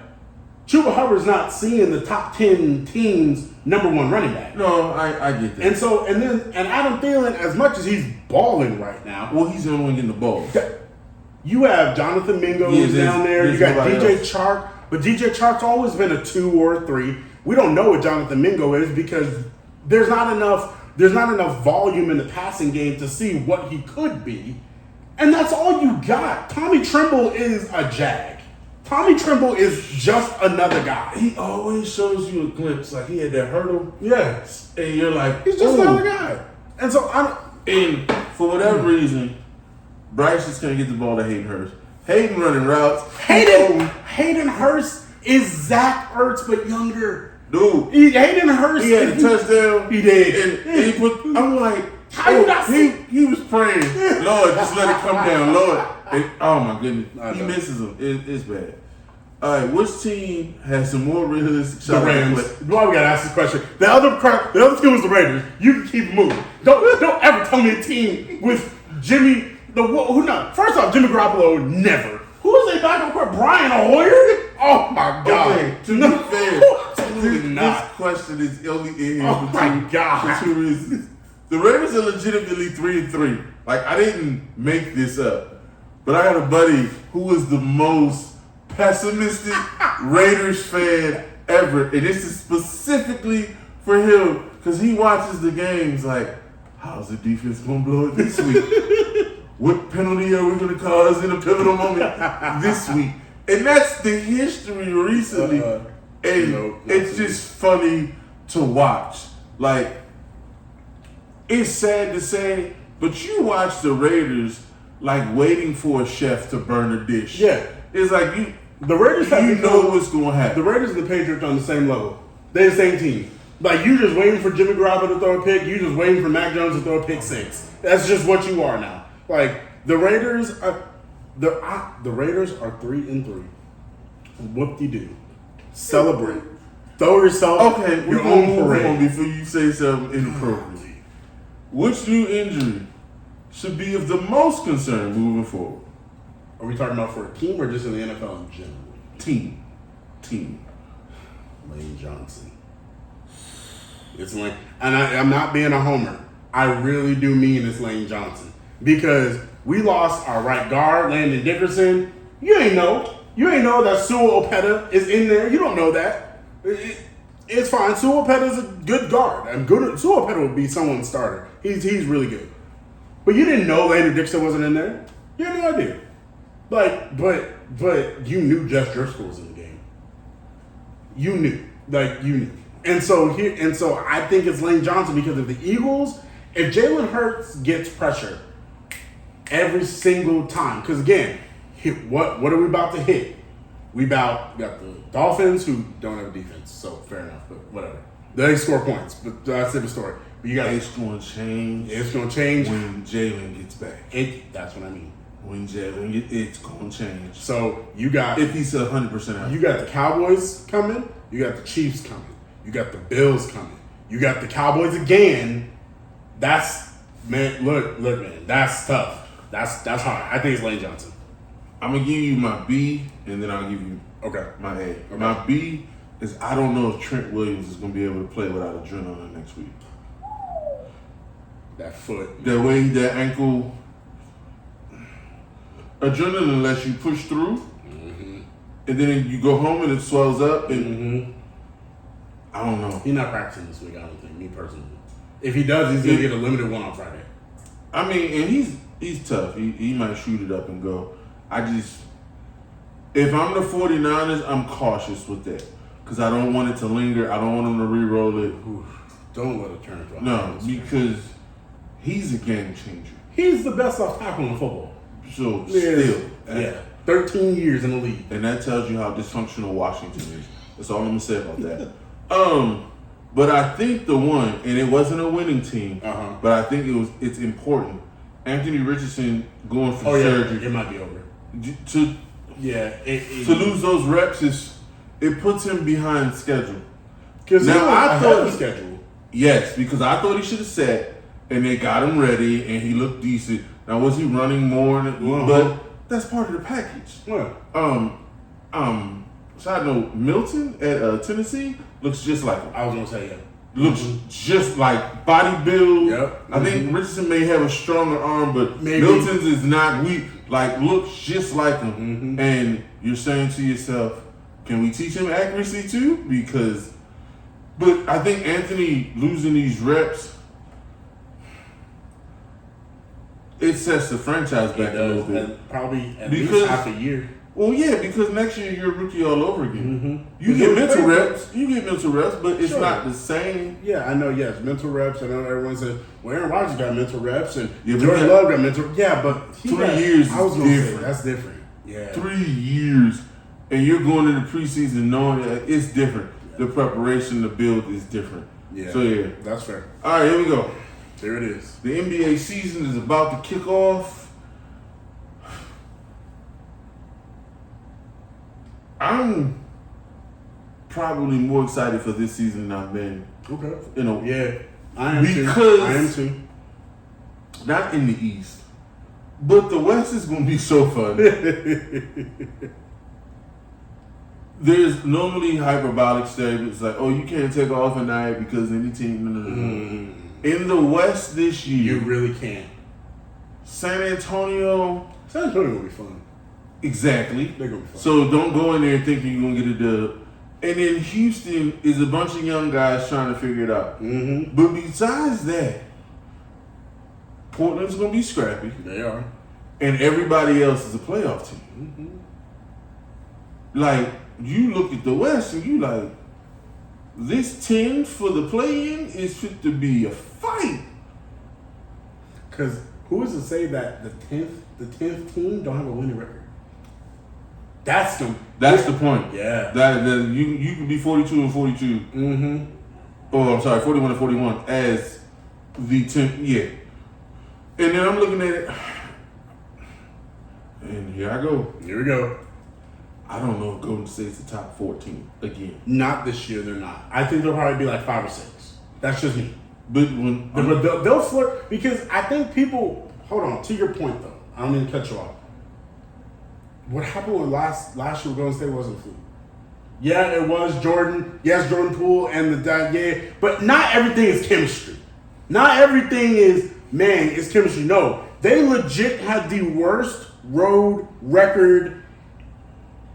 Chuba Hubbard's not seeing the top 10 teams' #1 running back. No, I get that. And so, and Adam Thielen, as much as he's balling right now, well, he's the only one getting the ball. You have Jonathan Mingo who's down there. You got DJ Chark, but DJ Chark's always been a 2 or a 3. We don't know what Jonathan Mingo is because there's not enough volume in the passing game to see what he could be, and that's all you got. Tommy Tremble is a jag. Tommy Tremble is just another guy. He always shows you a glimpse. Like he had that hurdle. Yes. And you're like, he's just another guy. And so and for whatever reason, Bryce just can't get the ball to Hayden Hurst. Hayden running routes. Hayden Hurst is Zach Ertz but younger. Dude. Hayden Hurst. He had a touchdown. He did. And he put, I'm like, how you not see? He was praying. Lord, just let it come down. Lord. Oh my goodness. He misses them. It's bad. All right, which team has some more realistic shots? The Rams. Why we gotta ask this question? The other team was the Raiders. You can keep moving. Don't ever tell me a team with Jimmy. First off, Jimmy Garoppolo never. Who is their backup court? Brian Hoyer? Oh my God. Okay, to be fair, this question is only in here for two reasons. The Raiders are legitimately 3-3. Like, I didn't make this up, but I had a buddy who was the most pessimistic Raiders fan ever, and this is specifically for him because he watches the games like, how's the defense gonna blow it this week? What penalty are we gonna cause in a pivotal moment this week? And that's the history recently, and it's just funny to watch. Like, it's sad to say, but you watch the Raiders like waiting for a chef to burn a dish. Yeah, it's like the Raiders know what's going to happen. The Raiders and the Patriots are on the same level. They're the same team. Like, you just waiting for Jimmy Garoppolo to throw a pick. You just waiting for Mac Jones to throw a pick 6. That's just what you are now. Like, the Raiders are 3-3. Whoop-de-doo. Celebrate. Throw yourself your own parade. Before you say something inappropriate. Which new injury should be of the most concern moving forward? Are we talking about for a team or just in the NFL in general? Team. Lane Johnson. It's like, and I'm not being a homer, I really do mean it's Lane Johnson. Because we lost our right guard, Landon Dickerson. You ain't know that Sewell Opeta is in there. You don't know that. It's fine. Sewell Opeta is a good guard. Sewell Opeta would be someone's starter. He's really good. But you didn't know Landon Dickerson wasn't in there. You had no idea. But you knew Jeff Driscoll was in the game. You knew. And so I think it's Lane Johnson because of the Eagles. If Jalen Hurts gets pressure every single time, because again, what are we about to hit? We got the Dolphins who don't have a defense, so fair enough. But whatever, they score points. But that's a different story. But you got it's going to change. It's going to change when Jalen gets back. That's what I mean. When Jalen, it's going to change. So you got if he's 100% out. You got the Cowboys coming. You got the Chiefs coming. You got the Bills coming. You got the Cowboys again. That's man. Look, man. That's tough. That's hard. I think it's Lane Johnson. I'm gonna give you my B, and then I'll give you my A. Okay. My B is I don't know if Trent Williams is gonna be able to play without adrenaline next week. That foot, that way, that ankle, adrenaline lets you push through, and then you go home and it swells up, and I don't know. He's not practicing this week. I don't think. Me personally, if he does, he's gonna get a limited one on Friday. I mean, and he's tough. He might shoot it up and go. If I'm the 49ers, I'm cautious with that because I don't want it to linger. I don't want him to re-roll it. Oof. Don't let it turn into a no, because he's a game changer. He's the best left tackle in football. So still, 13 years in the league, and that tells you how dysfunctional Washington is. That's all I'm gonna say about that. But I think the one, and it wasn't a winning team, but I think it's important. Anthony Richardson going for surgery. It might be over. To lose those reps it puts him behind schedule. Because now I thought the schedule. Yes, because I thought he should have sat, and they got him ready, and he looked decent. Now was he running more? But that's part of the package. Yeah. Side note: Milton at Tennessee looks just like him. I was gonna say looks just like body build. Yep. I think Richardson may have a stronger arm, but Milton's is not weak. Like looks just like him. And you're saying to yourself, can we teach him accuracy too? But I think Anthony losing these reps, it sets the franchise back a little bit. Probably at least half a year. Well, yeah, because next year you're a rookie all over again. You get mental reps, but it's not the same. Yeah, I know. Yes, mental reps. I know everyone says, "Well, Aaron Rodgers got mental reps and Jordan Love got mental." Yeah, but 3 years I was is different. That's different. Yeah, 3 years, and you're going into preseason knowing that it's different. The preparation, the build is different. Yeah. So yeah, that's fair. All right, here we go. There it is. The NBA season is about to kick off. I'm probably more excited for this season than I've been. Okay. Yeah, I am too. Not in the East, but the West is going to be so fun. There's normally hyperbolic statements like, "Oh, you can't take off a night because any team." No. In the West this year, you really can't. San Antonio will be fun. Exactly. They're gonna be fun. So don't go in there thinking you're gonna get a dub. And then Houston is a bunch of young guys trying to figure it out. But besides that, Portland's gonna be scrappy. They are. And everybody else is a playoff team. Like, you look at the West and you like, this 10 for the play-in is fit to be a fight. Because who is to say that the 10th team don't have a winning record? That's the point. Yeah. That you can be 42-42. Oh, I'm sorry, 41-41 as the 10th. Yeah. And then I'm looking at it, and here I go. Here we go. I don't know if Golden State's the top 14 again. Not this year, they're not. I think they'll probably be like 5 or 6. That's just me. But they'll flirt because I think people. Hold on, to your point though. I don't mean to cut you off. What happened with last year with Golden State wasn't fluke. Yeah, it was Jordan. Yes, Jordan Poole and the but not everything is chemistry. Not everything is, man, it's chemistry. No, they legit had the worst road record,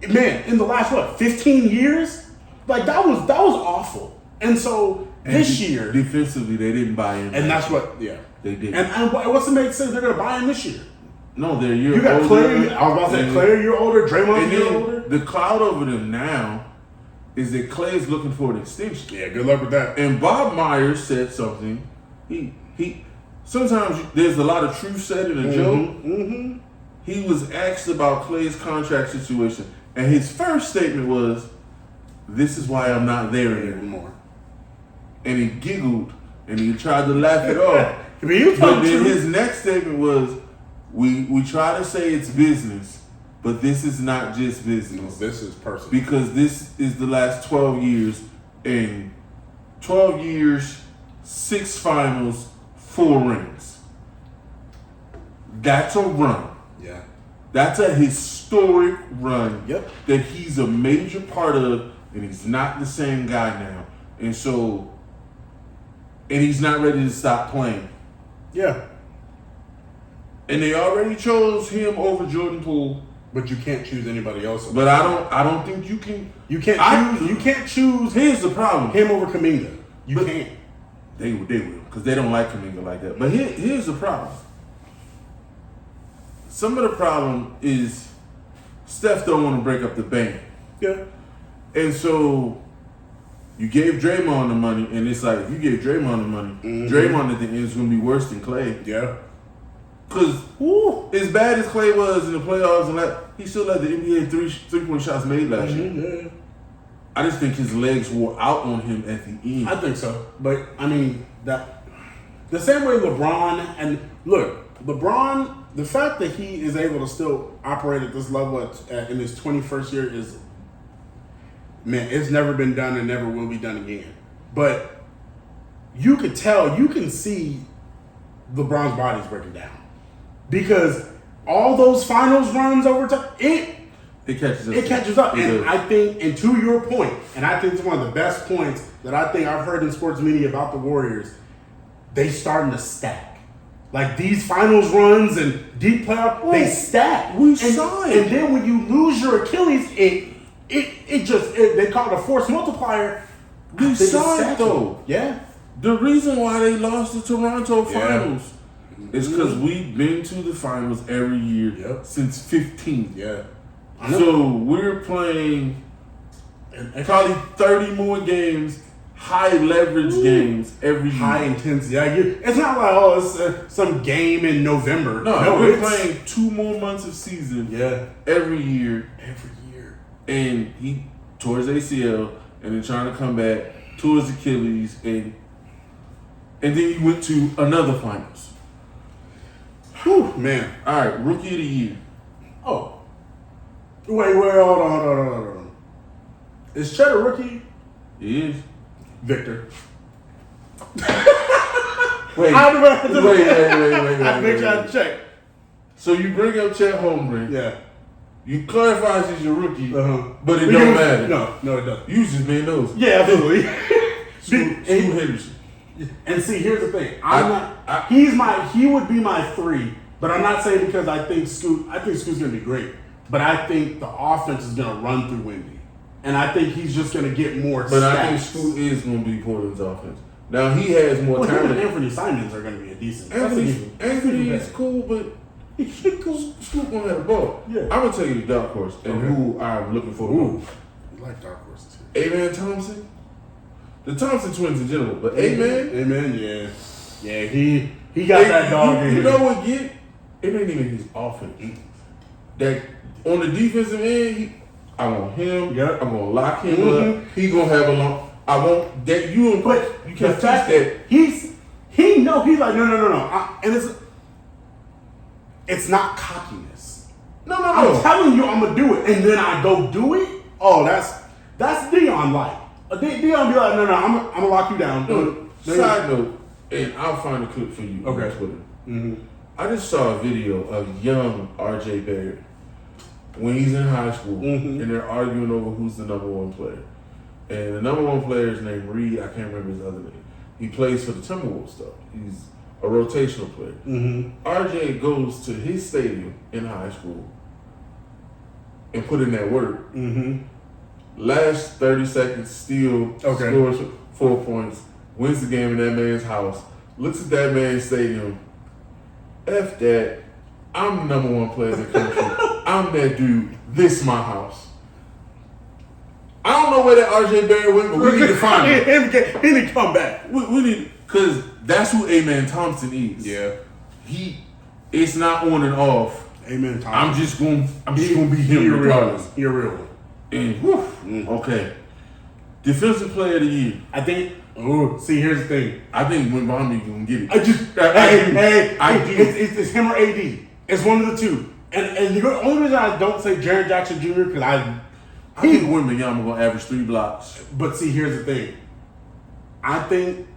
man, in the last 15 years. Like that was awful. And so this year, defensively, they didn't buy in, and that's what, they did. And what's the make sense they're gonna buy in this year? No, they're a year older. You got Clay. I was about to say Clay a year older, Draymond a year older. The cloud over them now is that Clay is looking for an extension. Yeah, good luck with that. And Bob Myers said something. He sometimes there's a lot of truth said in a joke. Mm-hmm. He was asked about Clay's contract situation, and his first statement was, "This is why I'm not there anymore." And he giggled and he tried to laugh it off. But then his next statement was, "We try to say it's business, but this is not just business. No, this is personal. Because this is the last 12 years, and 12 years, 6 finals, 4 rings. That's a run. Yeah. That's a historic run. Yep. That he's a major part of, and he's not the same guy now. And so, and he's not ready to stop playing. Yeah. And they already chose him over Jordan Poole. But you can't choose anybody else. But I don't think you can. You can't choose. Here's the problem. Him over Kuminga. You can't. They will, because they don't like Kuminga like that. But here's the problem. Some of the problem is Steph don't want to break up the band. Yeah. And so you gave Draymond the money, and it's like, if you gave Draymond the money, Draymond at the end is going to be worse than Clay. Yeah. Because as bad as Clay was in the playoffs, and he still had the NBA three-point shots made last year. Yeah. I just think his legs wore out on him at the end. I think so. But, I mean, that the same way LeBron, and look, LeBron, the fact that he is able to still operate at this level in his 21st year is, man, it's never been done and never will be done again. But you could tell, you can see LeBron's body's breaking down. Because all those finals runs over time, it catches up. And I think, and to your point, and I think it's one of the best points that I think I've heard in sports media about the Warriors, they starting to stack. Like these finals runs and deep playoff, they stack. We saw it. And then when you lose your Achilles, they call it a force multiplier. We saw it though. Yeah. The reason why they lost the Toronto finals is because we've been to the finals every year since 15. Yeah. So we're playing probably 30 more games, high leverage games every year. High intensity. Yeah, it's not like, it's some game in November. No, we're playing 2 more months of season every year. Every year. And he tore his ACL and then trying to come back, tore his Achilles, and then he went to another finals. Whew, man. All right, rookie of the year. Oh. Wait, hold on. Is Chet a rookie? He is. Victor. Wait. I make sure I check. So you bring up Chet Holmgren. Yeah. You clarify he's your rookie, but it don't matter. No, it doesn't. You just made those. Yeah, absolutely. Scoot Henderson. And see, here's the thing. He would be my 3, but I'm not saying because I think Scoot's gonna be great. But I think the offense is gonna run through Wendy. And I think he's just gonna get more But stats. I think Scoot is gonna be Portland's offense. Now he has more talent. Him and Anthony Simons are gonna be a decent. Anthony is cool, but Scoot gonna have the ball. Yeah. I'm gonna tell you the dark horse and who I'm looking for. Ooh. You like dark horses too. A-Man Thompson. The Thompson twins in general, but A-Man, yeah, he got that dog in You here. know what? It ain't even his offense. That on the defensive end, I want him. Yep. I'm gonna lock him up. He gonna have a long. I want that. You can't teach that. He's like no. And it's not cockiness. No. I'm telling you, I'm gonna do it, and then I go do it. Oh, that's Dion like. Dion be like, no, I'm gonna lock you down. Side note, and I'll find a clip for you on Twitter. Mm-hmm. I just saw a video of young R.J. Barrett when he's in high school, and they're arguing over who's the number 1 player. And the number 1 player is named Reed. I can't remember his other name. He plays for the Timberwolves though. He's a rotational player. Mm-hmm. RJ goes to his stadium in high school and put in that work. Mm-hmm. Last 30 seconds, steal, scores 4 points, wins the game in that man's house, looks at that man's stadium. F that. I'm the number one player in the country. I'm that dude. This my house. I don't know where that RJ Barry went, but we need to find him. He need to come back. We need, because that's who A-Man Thompson is. Yeah. It's not on and off. A-Man Thompson. I'm just gonna be him regardless. You're real. And okay. Defensive player of the year. I think. Oh, see, here's the thing. I think Wembanyama gonna get it. I do. It's him or AD. It's one of the two. And the only reason I don't say Jaren Jackson Jr. because I think Wembanyama gonna average 3 blocks. But see, here's the thing. I think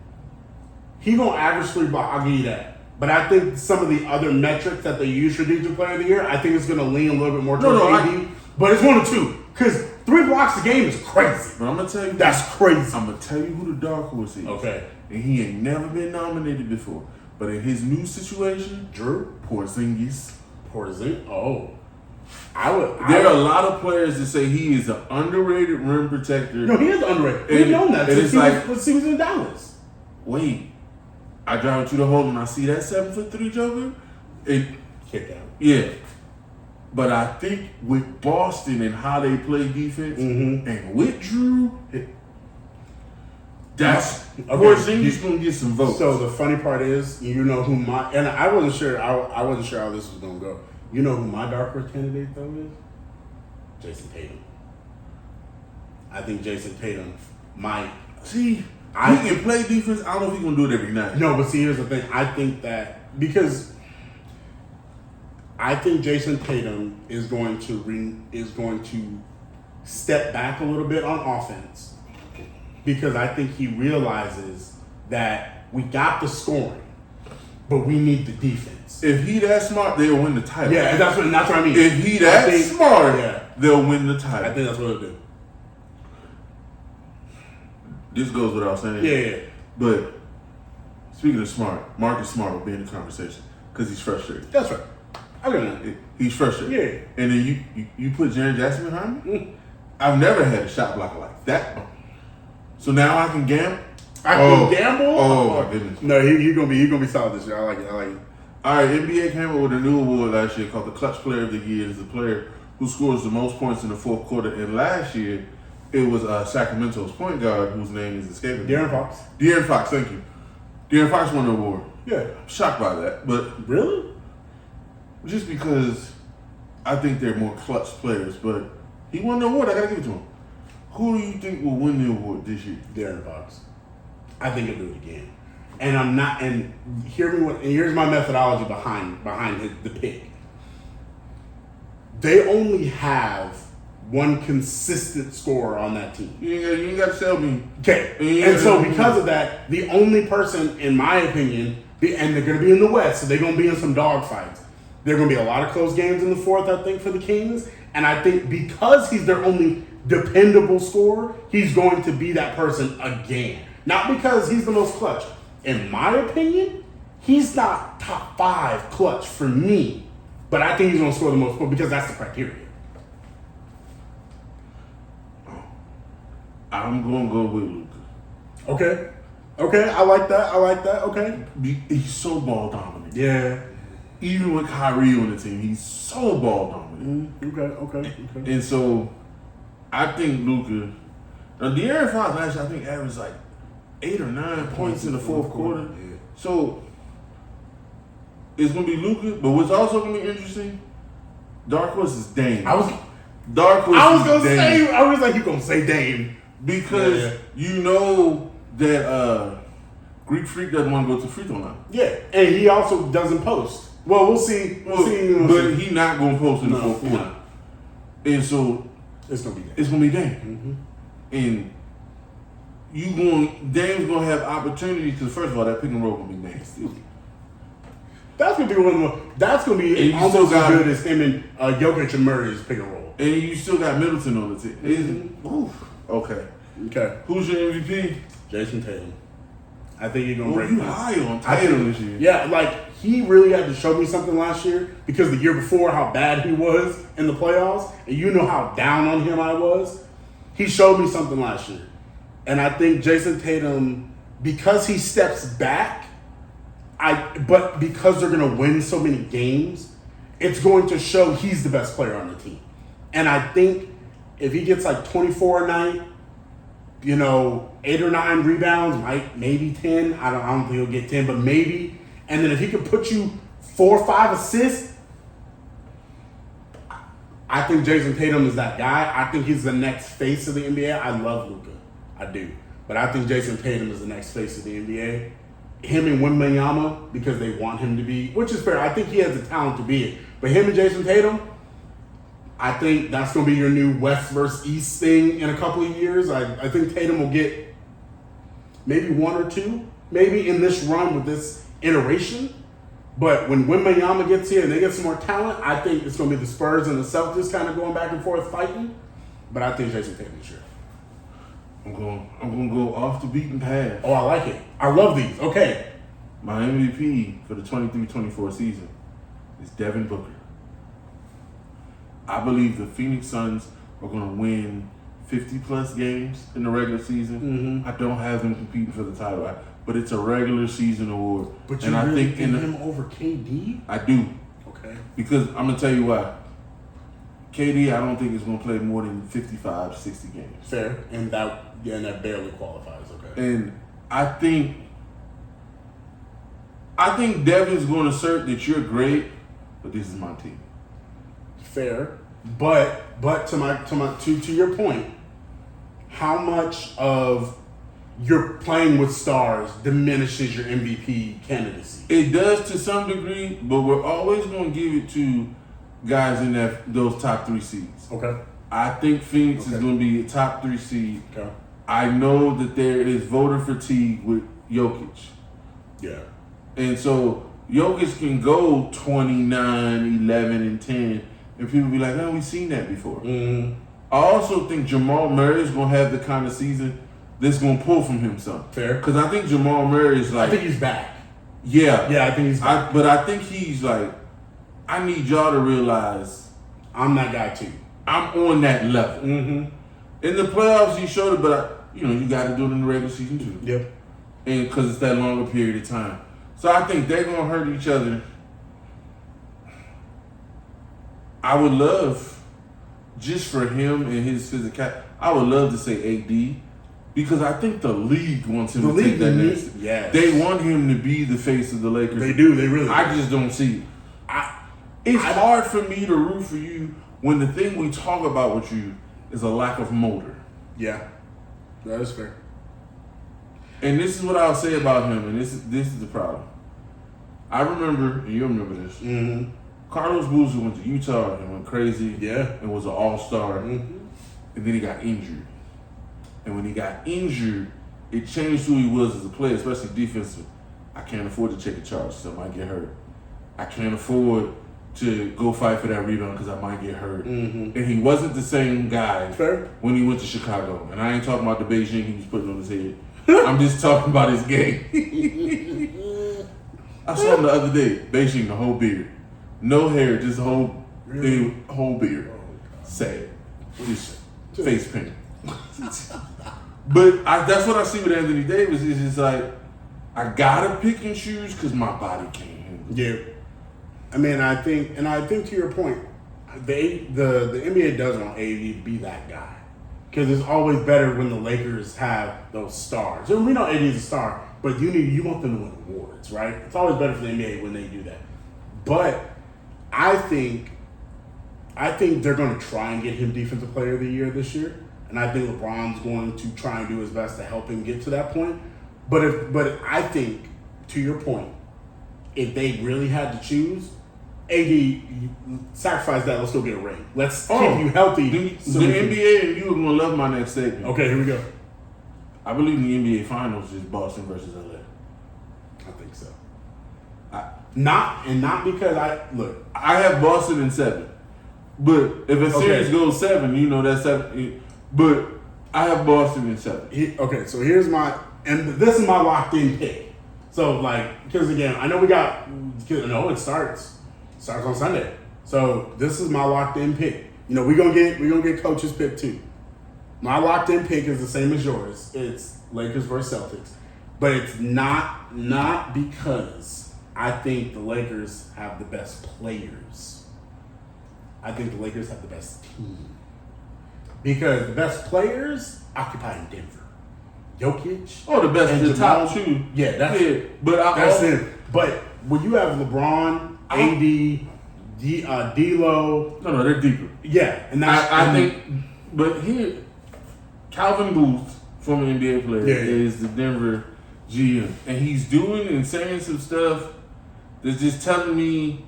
he gonna average 3 blocks. I'll give you that. But I think some of the other metrics that they use for Defensive Player of the Year, I think it's gonna lean a little bit more towards AD. But it's one of two. Because 3 blocks a game is crazy. But I'm gonna tell you, that's crazy. I'm gonna tell you who the dark horse is. Okay. And he ain't never been nominated before. But in his new situation, Porzingis. Oh. There are a lot of players that say he is an underrated rim protector. No, he is underrated. We've known that since he was in Dallas. Wait. I drive to the hole and I see that 7'3" Joker. Kick out. Yeah. But I think with Boston and how they play defense and with Drew, that's Porzingis gonna get some votes. So the funny part is, you know who and I wasn't sure. I wasn't sure how this was gonna go. You know who my dark horse candidate though is? Jason Tatum. I think Jason Tatum might. See, he can play defense. I don't know if he's gonna do it every night. No, but see, here's the thing. I think that because I think Jason Tatum is going to step back a little bit on offense because I think he realizes that we got the scoring, but we need the defense. If he that smart, they'll win the title. Yeah, that's what I mean. If he that smart, they'll win the title. I think that's what it'll do. This goes without saying. Yeah. But speaking of smart, Marcus Smart will be in the conversation because he's frustrated. That's right. I got that. He's frustrated. Yeah. And then you put Jaren Jackson behind me? I've never had a shot blocker like that. So now I can gamble? I can gamble? Oh my goodness. No, he's gonna be solid this year. I like it. All right, NBA came up with a new award last year called the Clutch Player of the Year. It's the player who scores the most points in the fourth quarter. And last year, it was Sacramento's point guard whose name is escaping me. De'Aaron Fox. De'Aaron Fox, thank you. De'Aaron Fox won the award. Yeah. I'm shocked by that, but really? Just because I think they're more clutch players, but he won the award. I gotta give it to him. Who do you think will win the award this year? De'Aaron Fox. I think he'll do it again. And I'm not. And here's my methodology behind the pick. They only have one consistent scorer on that team. You ain't got to tell me. Okay. And so because of that, the only person, in my opinion, and they're going to be in the West, so they're going to be in some dogfights. There are going to be a lot of close games in the fourth, I think, for the Kings. And I think because he's their only dependable scorer, he's going to be that person again. Not because he's the most clutch. In my opinion, he's not top 5 clutch for me. But I think he's going to score the most points because that's the criteria. I'm going to go with Luka. Okay, I like that. Okay. He's so ball dominant. Yeah. Even with Kyrie on the team, he's so ball dominant. Okay. And so, I think Luka. Now, De'Aaron Fox last year, I think averaged like 8 or 9 points in the fourth quarter. Yeah. So, it's going to be Luka, but what's also going to be interesting, Dark Horse is Dame. I was going to say, I was like, you going to say Dame. Because you know that Greek Freak doesn't want to go to free throw line. Yeah, and he also doesn't post. Well, we'll see. But he's not going to post in the fourth quarter. And so it's going to be Dame. It's going to be Dame. And Dame's going to have opportunities because first of all, that pick and roll going to be nasty. That's going to be one of the. That's going to be almost as good as him and Jokic and Murray's pick and roll. And you still got Middleton on the team. Okay. Okay. Who's your MVP? Jason Tatum. I think he's gonna break. You high on Tatum this year? Yeah, like he really had to show me something last year because the year before how bad he was in the playoffs, and you know how down on him I was. He showed me something last year, and I think Jason Tatum, because he steps back, but because they're gonna win so many games, it's going to show he's the best player on the team. And I think if he gets like 24 a night, 8 or 9 rebounds, maybe 10. I don't think he'll get 10, but maybe. And then if he could put you 4 or 5 assists, I think Jason Tatum is that guy. I think he's the next face of the NBA. I love Luka. I do. But I think Jason Tatum is the next face of the NBA. Him and Wembanyama, because they want him to be, which is fair. I think he has the talent to be it. But him and Jason Tatum, I think that's going to be your new West versus East thing in a couple of years. I think Tatum will get maybe 1 or 2, maybe in this run with this iteration. But when Wembanyama gets here and they get some more talent, I think it's going to be the Spurs and the Celtics kind of going back and forth fighting. But I think Jason Tatum is sure. I'm going to go off the beaten path. Oh, I like it. I love these. Okay. My MVP for the 23-24 season is Devin Booker. I believe the Phoenix Suns are going to win 50-plus games in the regular season. Mm-hmm. I don't have them competing for the title, but it's a regular season award. But you really think him over KD? I do. Okay. Because I'm going to tell you why. KD, I don't think is going to play more than 55, 60 games. Fair. And that barely qualifies. Okay. And I think Devin's going to assert that you're great, but this is my team. Fair, but to your point, how much of your playing with stars diminishes your MVP candidacy? It does to some degree, but we're always going to give it to guys in those top 3 seeds. Okay. I think Phoenix is going to be a top 3 seed. Okay. I know that there is voter fatigue with Jokic. Yeah. And so Jokic can go 29, 11, and 10. And people be like, we've seen that before. Mm-hmm. I also think Jamal Murray is going to have the kind of season that's going to pull from him something. Fair. Because I think Jamal Murray is like... I think he's back. Yeah. Yeah, I think he's back. But I think he's like, I need y'all to realize... I'm that guy too. I'm on that level. Mm-hmm. In the playoffs, he showed it, but you got to do it in the regular season too. Yep. And because it's that longer period of time. So I think they're going to hurt each other. I would love, just for him and his physicality, I would love to say AD, because I think the league wants him to take that next. Yes. They want him to be the face of the Lakers. They do. They really do. I just don't see it. It's hard for me to root for you when the thing we talk about with you is a lack of motor. Yeah. That is fair. And this is what I'll say about him, and this is the problem. I remember, and you remember this, mm-hmm. Carlos Boozer went to Utah and went crazy. Yeah. And was an all-star. Mm-hmm. And then he got injured. And when he got injured, it changed who he was as a player, especially defensive. I can't afford to take a charge, so I might get hurt. I can't afford to go fight for that rebound because I might get hurt. Mm-hmm. And he wasn't the same guy Fair. when he went to Chicago. And I ain't talking about the Beijing he was putting on his head. I'm just talking about his game. I saw him the other day, Beijing, the whole beard. No hair, just whole beard. Sad. Just face paint. But that's what I see with Anthony Davis. It's just like, I gotta pick and choose because my body can't handle it. Yeah. I mean, I think to your point, the NBA does want AD to be that guy. Because it's always better when the Lakers have those stars. And we know AD is a star, but you want them to win awards, right? It's always better for the NBA when they do that. But I think they're going to try and get him Defensive Player of the Year this year. And I think LeBron's going to try and do his best to help him get to that point. But I think, to your point, if they really had to choose, AD, sacrifice that. Let's go get a ring. Let's keep you healthy. The NBA and you are going to love my next statement. Okay, here we go. I believe the NBA Finals is Boston versus LA. I think so. Not because I have Boston in 7. But if a series goes 7, that's 7. But I have Boston in 7. Okay, so here's this is my locked in pick. So because again, I know it starts on Sunday. So this is my locked in pick. We're gonna get coach's pick too. My locked in pick is the same as yours. It's Lakers versus Celtics, but it's not because I think the Lakers have the best players. I think the Lakers have the best team. Because the best players occupy in Denver. Jokic. Oh, the best, the top 2. Yeah, that's it. But that's it. But when you have LeBron, AD, D'Lo. No, they're deeper. Yeah, and that's I think. But here, Calvin Booth, former NBA player, is the Denver GM, and he's doing and saying some stuff that's just telling me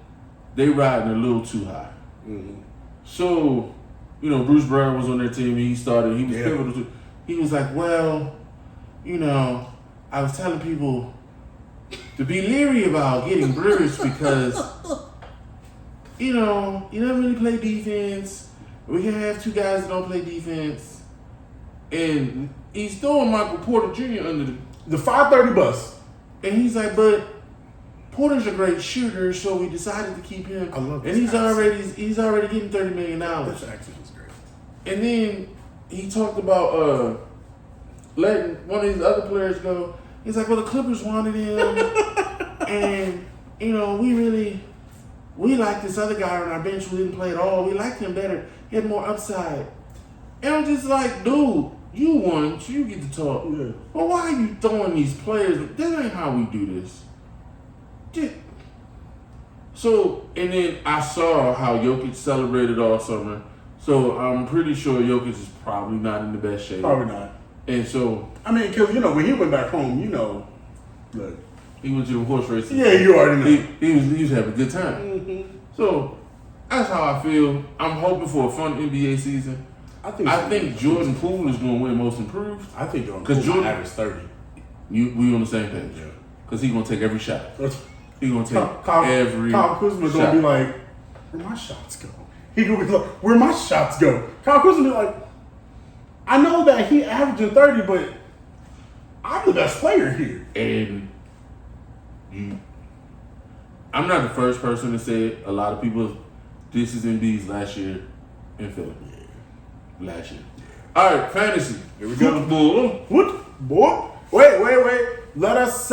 they riding a little too high. Mm-hmm. So, Bruce Brown was on their team. He was pivotal. He was like, well, I was telling people to be leery about getting Bruce because, you don't really play defense. We can have 2 guys that don't play defense. And he's throwing Michael Porter Jr. under the 530 bus. And he's like, but Porter's a great shooter, so we decided to keep him. I love this. And he's already getting $30 million. This accent is great. And then he talked about letting one of his other players go. He's like, well, the Clippers wanted him, and we like this other guy on our bench who didn't play at all. We liked him better. He had more upside. And I'm just like, dude, you won, so you get to talk. Yeah. Well, why are you throwing these players? That ain't how we do this. So, and then I saw how Jokic celebrated all summer. So I'm pretty sure Jokic is probably not in the best shape. Probably not. And so, because when he went back home, look, he went to the horse races. Yeah, you already know. He was having a good time. Mm-hmm. So that's how I feel. I'm hoping for a fun NBA season. I think Jordan Poole is going to win Most Improved. I think Jordan Poole average 30. We on the same page. Yeah. Because he's going to take every shot. He's going to take every Kyle Kuzma's shot. going to be like, where my shots go? He going to be like, where my shots go? Kyle Kuzma be like, I know that he averaging 30, but I'm the best player here. And I'm not the first person to say it. A lot of people, this is Embiid's last year in Philly. Yeah. Last year. All right, fantasy. Here we go. Football. Wait. Let us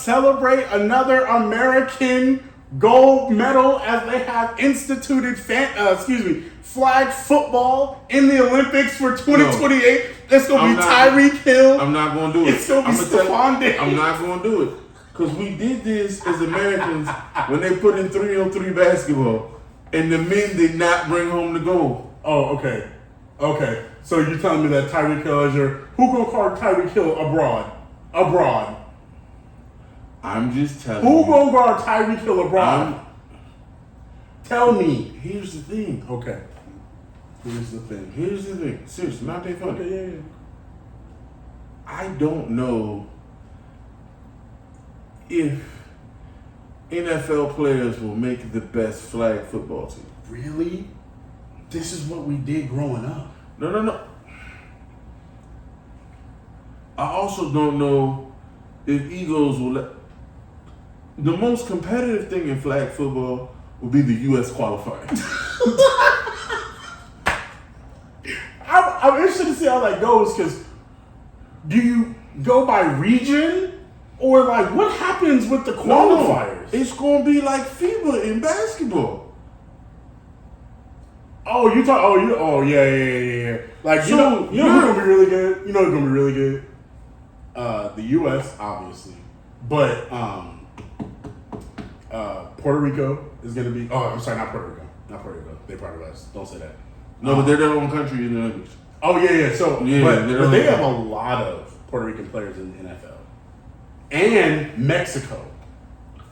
celebrate another American gold medal as they have instituted flag football in the Olympics for 2028. It's going to be Tyreek Hill. I'm not going to do it. It's going to be Stephon Diggs. I'm not going to do it. Because we did this as Americans when they put in 3-on-3 basketball and the men did not bring home the gold. Oh, okay. So you're telling me that Tyreek Hill is who gonna guard Tyreek Hill abroad? I'm just telling you. Who gonna guard Tyreek Hill abroad? Tell me. Here's the thing. Okay. Here's the thing. Seriously, not that funny. Okay, yeah. I don't know if NFL players will make the best flag football team. Really? This is what we did growing up. No. I also don't know if Eagles will let... The most competitive thing in flag football will be the U.S. qualifying. I'm interested to see how that goes, because do you go by region? Or what happens with the qualifiers? It's going to be like FIBA in basketball. Oh, you talk. Oh, yeah. Who's gonna be really good? You know who's gonna be really good? The U.S. obviously, but Puerto Rico is gonna be. Oh, I'm sorry, not Puerto Rico. They're part of us. Don't say that. No, but they're their own country in the Olympics. Oh yeah. So but they have a lot of Puerto Rican players in the NFL. And Mexico.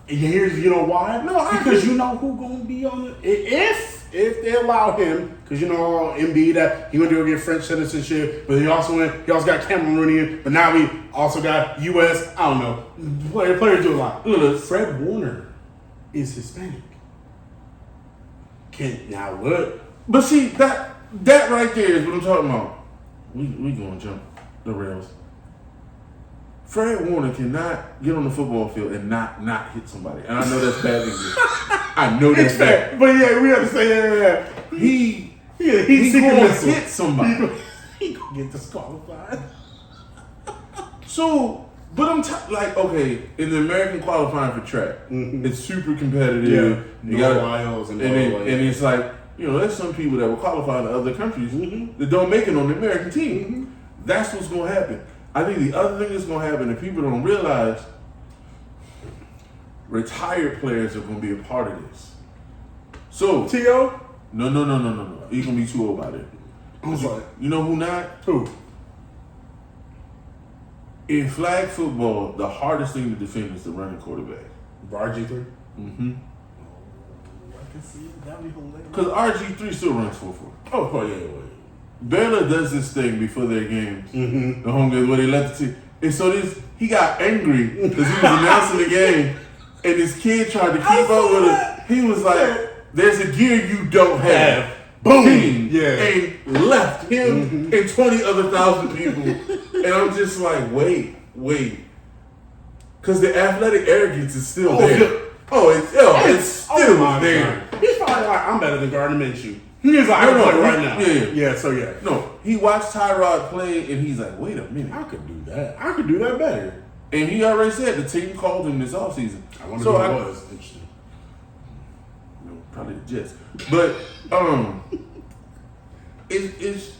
And you know why? No, because you know who gonna be on it if they allow him. Because Embiid that he went to go get French citizenship, but he also got Cameroonian. But now we also got U.S. I don't know. Players do a lot. Look, Fred Warner is Hispanic. But see that right there is what I'm talking about. we gonna jump the rails. Fred Warner cannot get on the football field and not hit somebody. And I know that's bad English. I know that's bad. But yeah, we understand. Yeah. He's gonna hit somebody. He gonna get disqualified. So, but okay, in the American qualifying for track, it's super competitive. Yeah, no miles and it's like, there's some people that will qualify in other countries that don't make it on the American team. That's what's gonna happen. I think the other thing that's going to happen that people don't realize, retired players are going to be a part of this. So T.O.? No. He's going to be too old by then. Who's like? You know who not? Who? In flag football, the hardest thing to defend is the running quarterback. RG3? Mm-hmm. I can see it. That'd be hilarious. Because RG3 still runs 4-4. Oh, yeah. Baylor does this thing before their games, the home games, where they let the team. And so he got angry because he was announcing the game, and this kid tried to keep up with it. He was like, "There's a gear you don't have." Boom! Yeah. And left him and 20 other 1,000 people. And I'm just like, wait. Because the athletic arrogance is still there. It's still there. He's probably like, I'm better than Gardner Minshew. He's like, I'm playing right now. Yeah. No, he watched Tyrod play, and he's like, wait a minute. I could do that. I could do that better. And he already said the team called him this offseason. I wonder who it was. Interesting. Probably the Jets. But it's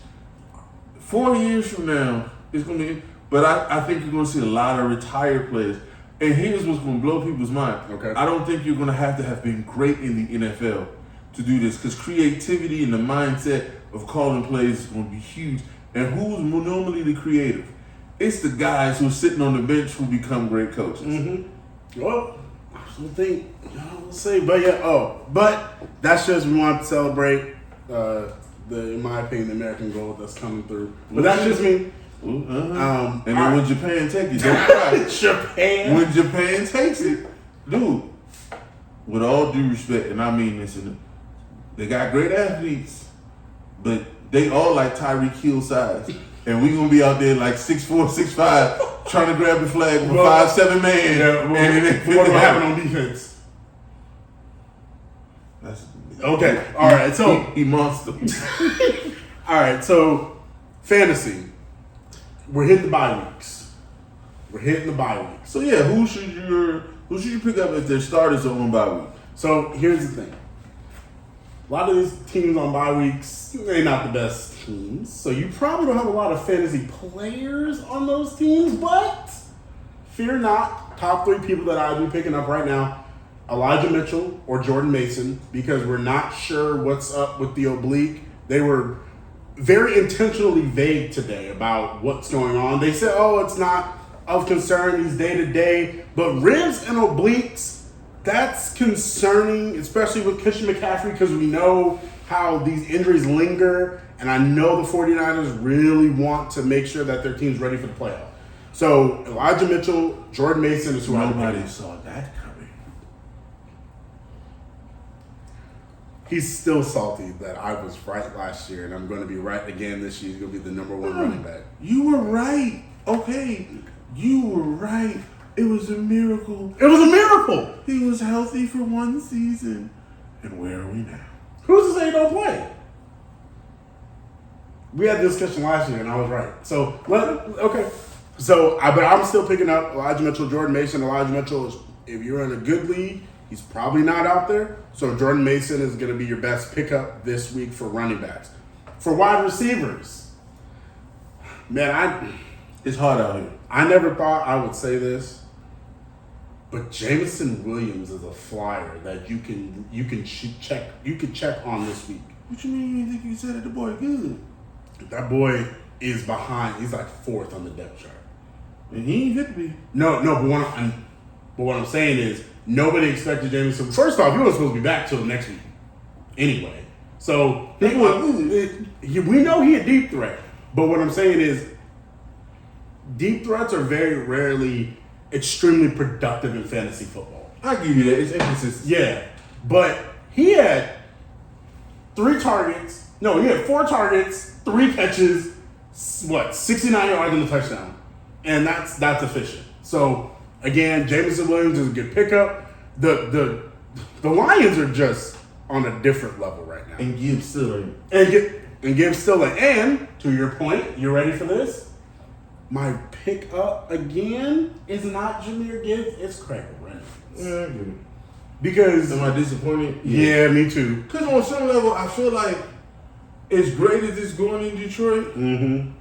4 years from now, it's going to be, but I think you're going to see a lot of retired players. And here's what's going to blow people's mind. Okay. I don't think you're going to have been great in the NFL to do this, because creativity and the mindset of calling plays is going to be huge. And who's normally the creative? It's the guys who are sitting on the bench who become great coaches. Well, I don't think, we'll see. But but that's just, we want to celebrate in my opinion, the American gold that's coming through. But that's just me. And then when Japan takes it, don't cry. Japan? When Japan takes it, dude, with all due respect, and I mean this, they got great athletes, but they all like Tyreek Hill size. And we going to be out there like 6'4", 6'5", trying to grab the flag with a 5'7" man. Yeah, what will happen on defense? Okay, all right. So he monster. All right, so fantasy. We're hitting the bye weeks. So yeah, who should you pick up if their starters are on bye week? So here's the thing. A lot of these teams on bye weeks, they're not the best teams. So you probably don't have a lot of fantasy players on those teams, but fear not. Top 3 people that I'll be picking up right now, Elijah Mitchell or Jordan Mason, because we're not sure what's up with the oblique. They were very intentionally vague today about what's going on. They said, it's not of concern, he's day-to-day. But ribs and obliques, that's concerning, especially with Christian McCaffrey, because we know how these injuries linger, and I know the 49ers really want to make sure that their team's ready for the playoff. So Elijah Mitchell, Jordan Mason is who nobody saw that coming. He's still salty that I was right last year, and I'm going to be right again this year. He's going to be the number 1 running back. You were right. Okay, you were right. It was a miracle. He was healthy for 1 season. And where are we now? Who's to say he don't play? We had this discussion last year, and I was right. So, okay. So, but I'm still picking up Elijah Mitchell, Jordan Mason. Elijah Mitchell, if you're in a good league, he's probably not out there. So Jordan Mason is going to be your best pickup this week for running backs. For wide receivers, man, it's hard out here. I never thought I would say this, but Jameson Williams is a flyer that you can check on this week. What you mean you think you said it? The boy good. That boy is behind. He's like 4th on the depth chart. And he ain't fit to be. No, but what I'm saying is nobody expected Jameson. First off, he wasn't supposed to be back till next week anyway. So we know he a deep threat. But what I'm saying is deep threats are very rarely extremely productive in fantasy football. I give you that. It's inconsistent. Yeah. But he had 4 targets, 3 catches, 69 yards in the touchdown, and that's efficient. So again, Jameson Williams is a good pickup. The Lions are just on a different level right now. And Gibbs still in. And Gibbs still in. And to your point, you ready for this? My pickup again is not Jahmyr Gibbs, it's Craig Reynolds. Yeah, I get it. Because am I disappointed? Yeah, me too. Because on some level, I feel like as great as it's going in Detroit, imagine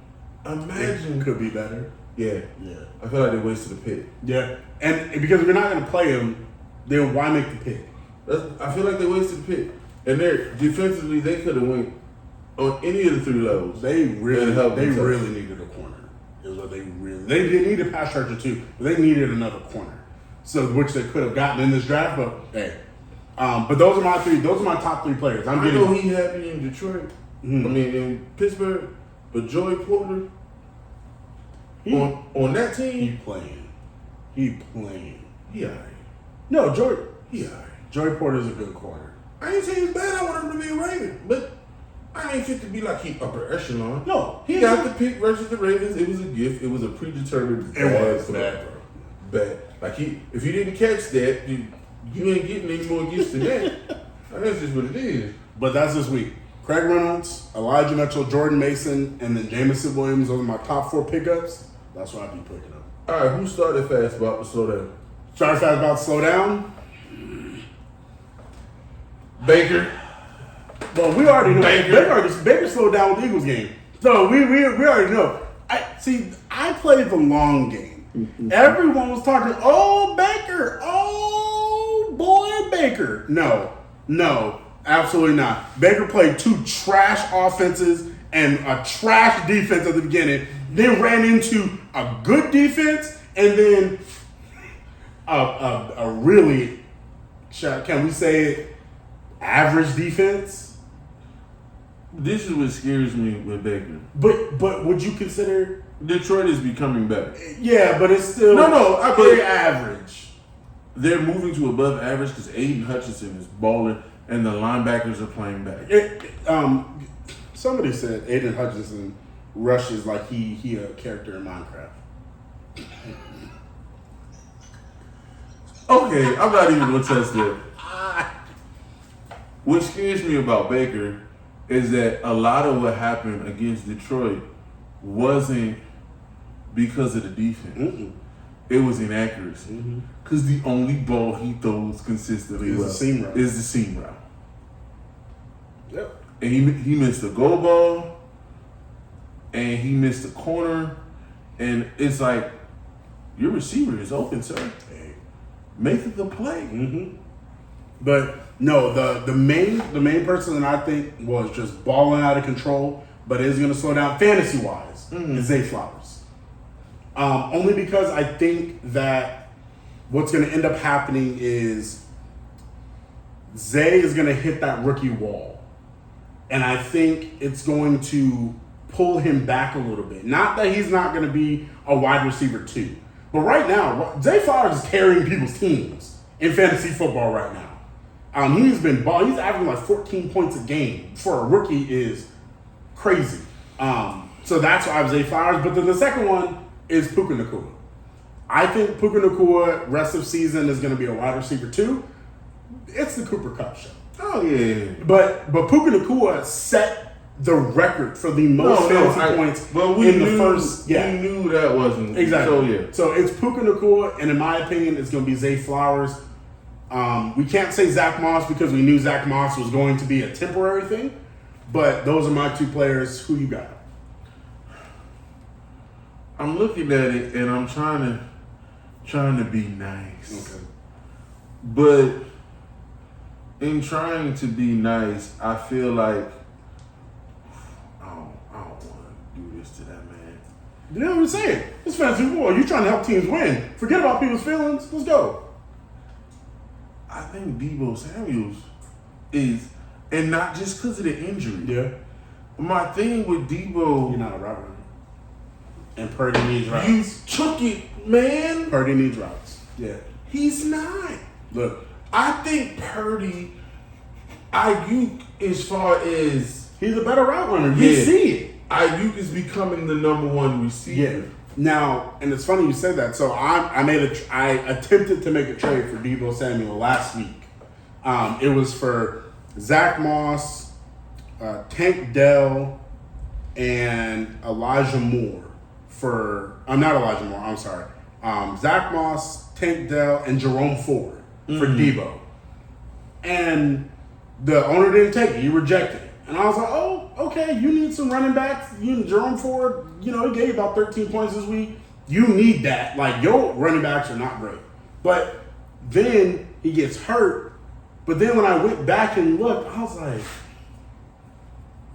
it could be better. Yeah. I feel like they wasted a pick. Yeah, and because we're not going to play him, then why make the pick? I feel like they wasted a pick, and they're defensively they could have went on any of the 3 levels. They really needed a corner. Is what they didn't need a pass rusher too, but they needed another corner. So which they could have gotten in this draft, but hey. But those are my 3. Those are my top 3 players. I know he happy in Detroit. I mean in Pittsburgh, but Joey Porter on that team, he playing. He alright. No, Joey. He alright. Joey Porter's a good corner. I ain't saying he's bad. I want him to be a Raven, but I ain't fit to be like he upper echelon. No, he got the pick versus the Ravens. It was a gift. It was a predetermined. It was bad, bro. Bad. Like if you didn't catch that, you ain't getting any more gifts than that. That's just what it is. But that's this week. Craig Reynolds, Elijah Mitchell, Jordan Mason, and then Jameson Williams. Those are my top 4 pickups. That's what I'll be picking up. All right, who started fast about to slow down? Started fast about to slow down. Baker. Well, we already know. Baker slowed down with the Eagles game. So we already know. I played the long game. Everyone was talking, oh, Baker. Oh, boy, Baker. No, absolutely not. Baker played 2 trash offenses and a trash defense at the beginning, then ran into a good defense, and then a really, can we say it, average defense? This is what scares me with Baker. But would you consider Detroit is becoming better? Yeah, but it's still very average. They're moving to above average because Aiden Hutchinson is balling and the linebackers are playing back. Somebody said Aiden Hutchinson rushes like he a character in Minecraft. Okay, I'm not even gonna touch that. What scares me about Baker is that a lot of what happened against Detroit wasn't because of the defense. It was inaccuracy. Because the only ball he throws consistently is the seam route. Yep. And he missed a goal ball, and he missed a corner, and it's like, your receiver is open, sir. Hey, make the play. But no, the main person that I think was just balling out of control, but is going to slow down fantasy wise, is Zay Flowers. Only because I think that what's going to end up happening is Zay is going to hit that rookie wall. And I think it's going to pull him back a little bit. Not that he's not going to be a wide receiver too. But right now, Zay Flowers is carrying people's teams in fantasy football right now. He's averaging like 14 points a game for a rookie is crazy. So that's why I have Zay Flowers. But then the second one is Puka Nacua. I think Puka Nacua rest of season is going to be a wide receiver too. It's the Cooper Kupp show. Oh yeah. But Puka Nacua set the record for the most fantasy points in the first. Yeah, we knew that wasn't exactly. So it's Puka Nacua, and in my opinion, it's going to be Zay Flowers. We can't say Zach Moss because we knew Zach Moss was going to be a temporary thing. But those are my 2 players. Who you got? I'm looking at it and I'm trying to be nice. Okay. But in trying to be nice, I feel like I don't want to do this to that man. You know what I'm saying? It's fantasy football. You're trying to help teams win. Forget about people's feelings. Let's go. I think Deebo Samuels is, and not just because of the injury. Yeah. My thing with Deebo, you're not a route runner. And Purdy needs routes. You took it, man. Purdy needs routes. Yeah. He's not. Look. I think Purdy, Ayuk, as far as... He's a better route runner. You see it. Ayuk is becoming the number one receiver. Yeah. Now, and it's funny you said that. So I attempted to make a trade for Deebo Samuel last week. It was for Zach Moss, Tank Dell, and Elijah Moore. Not Elijah Moore. I'm sorry. Zach Moss, Tank Dell, and Jerome Ford for Deebo. And the owner didn't take it. He rejected it. And I was like, oh, okay, you need some running backs. Jerome Ford, he gave about 13 points this week. You need that. Like, your running backs are not great. But then he gets hurt. But then when I went back and looked, I was like,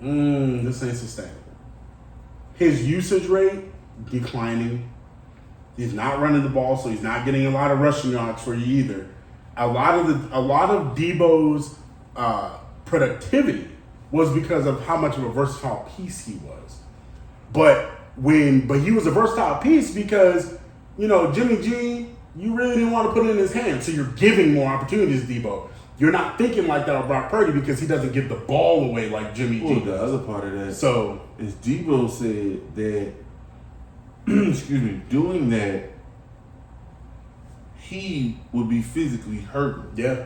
this ain't sustainable. His usage rate, declining. He's not running the ball, so he's not getting a lot of rushing yards for you either. A lot of Deebo's productivity was because of how much of a versatile piece he was. But he was a versatile piece because, Jimmy G, you really didn't want to put it in his hands. So you're giving more opportunities to Deebo. You're not thinking like that of Brock Purdy because he doesn't give the ball away like Jimmy G. Well, the other part of that is Deebo said that, doing that, he would be physically hurt. Yeah.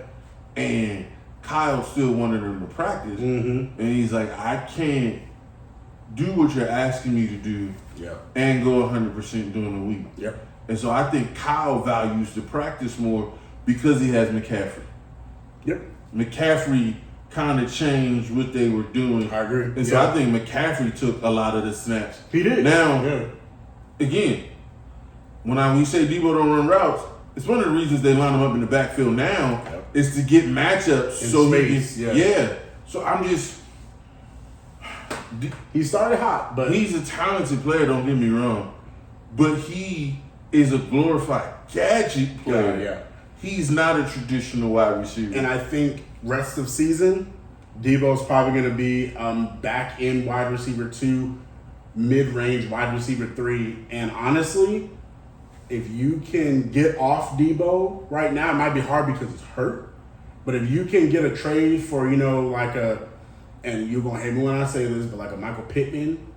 And Kyle still wanted him to practice. Mm-hmm. And he's like, I can't do what you're asking me to do and go 100% during the week. Yep. And so I think Kyle values the practice more because he has McCaffrey. Yep. McCaffrey kind of changed what they were doing. I agree. And so I think McCaffrey took a lot of the snaps. He did. Now, again, when we say Deebo don't run routes, it's one of the reasons they line him up in the backfield now is to get matchups in space. So I'm just... He started hot, but... He's a talented player, don't get me wrong. But he is a glorified gadget player. Yeah. He's not a traditional wide receiver. And I think rest of season, Deebo's probably going to be back in wide receiver 2, mid-range wide receiver 3. And honestly, if you can get off Deebo right now, it might be hard because he's hurt. But if you can get a trade for, and you're going to hate me when I say this, but like a Michael Pittman,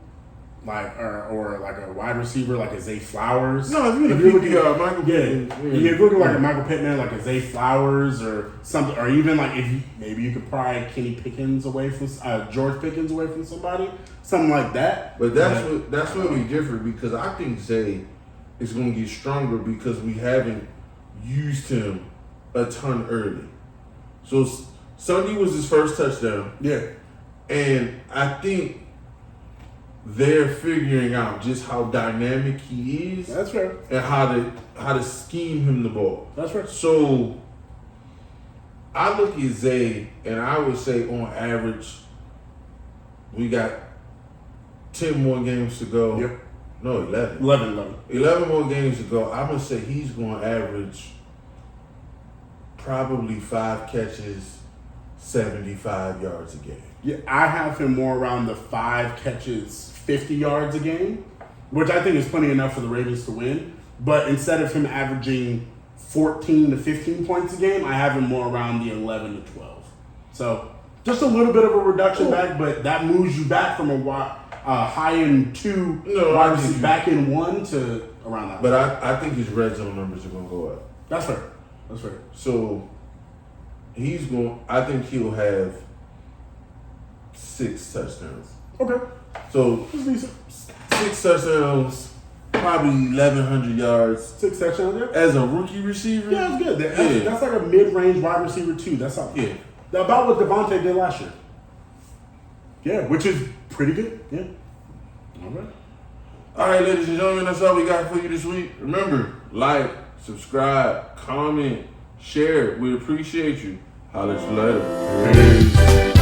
or like a wide receiver like a Zay Flowers. No, if you're looking at Michael Pittman. If you're looking like a Michael Pittman, like a Zay Flowers or something, or even like maybe you could pry Kenny Pickens away from George Pickens away from somebody, something like that. But that's where we differ because I think Zay is going to get stronger because we haven't used him a ton early. So Sunday was his first touchdown. Yeah. And I think they're figuring out just how dynamic he is. That's right. And how to scheme him the ball. That's right. So I look at Zay and I would say on average we got 10 more games to go. Yep. No, 11. 11 more games to go. I'm going to say he's going to average probably 5 catches, 75 yards a game. Yeah, I have him more around the 5 catches, 50 yards a game, which I think is plenty enough for the Ravens to win. But instead of him averaging 14 to 15 points a game, I have him more around the 11 to 12. So just a little bit of a reduction back, but that moves you back from a high end 2 wide receiver back in 1 to around that. But I think his red zone numbers are going to go up. That's fair. So I think he'll have 6 touchdowns. Okay. So 6 touchdowns, probably 1,100 yards. 6 touchdowns, yeah. As a rookie receiver? Yeah, that's good. That's like a mid-range wide receiver 2. That's all. Yeah. About what Devontae did last year. Yeah, which is pretty good. Yeah. All right. All right, ladies and gentlemen, that's all we got for you this week. Remember, like, subscribe, comment, share. We appreciate you. Holla at you later. Peace.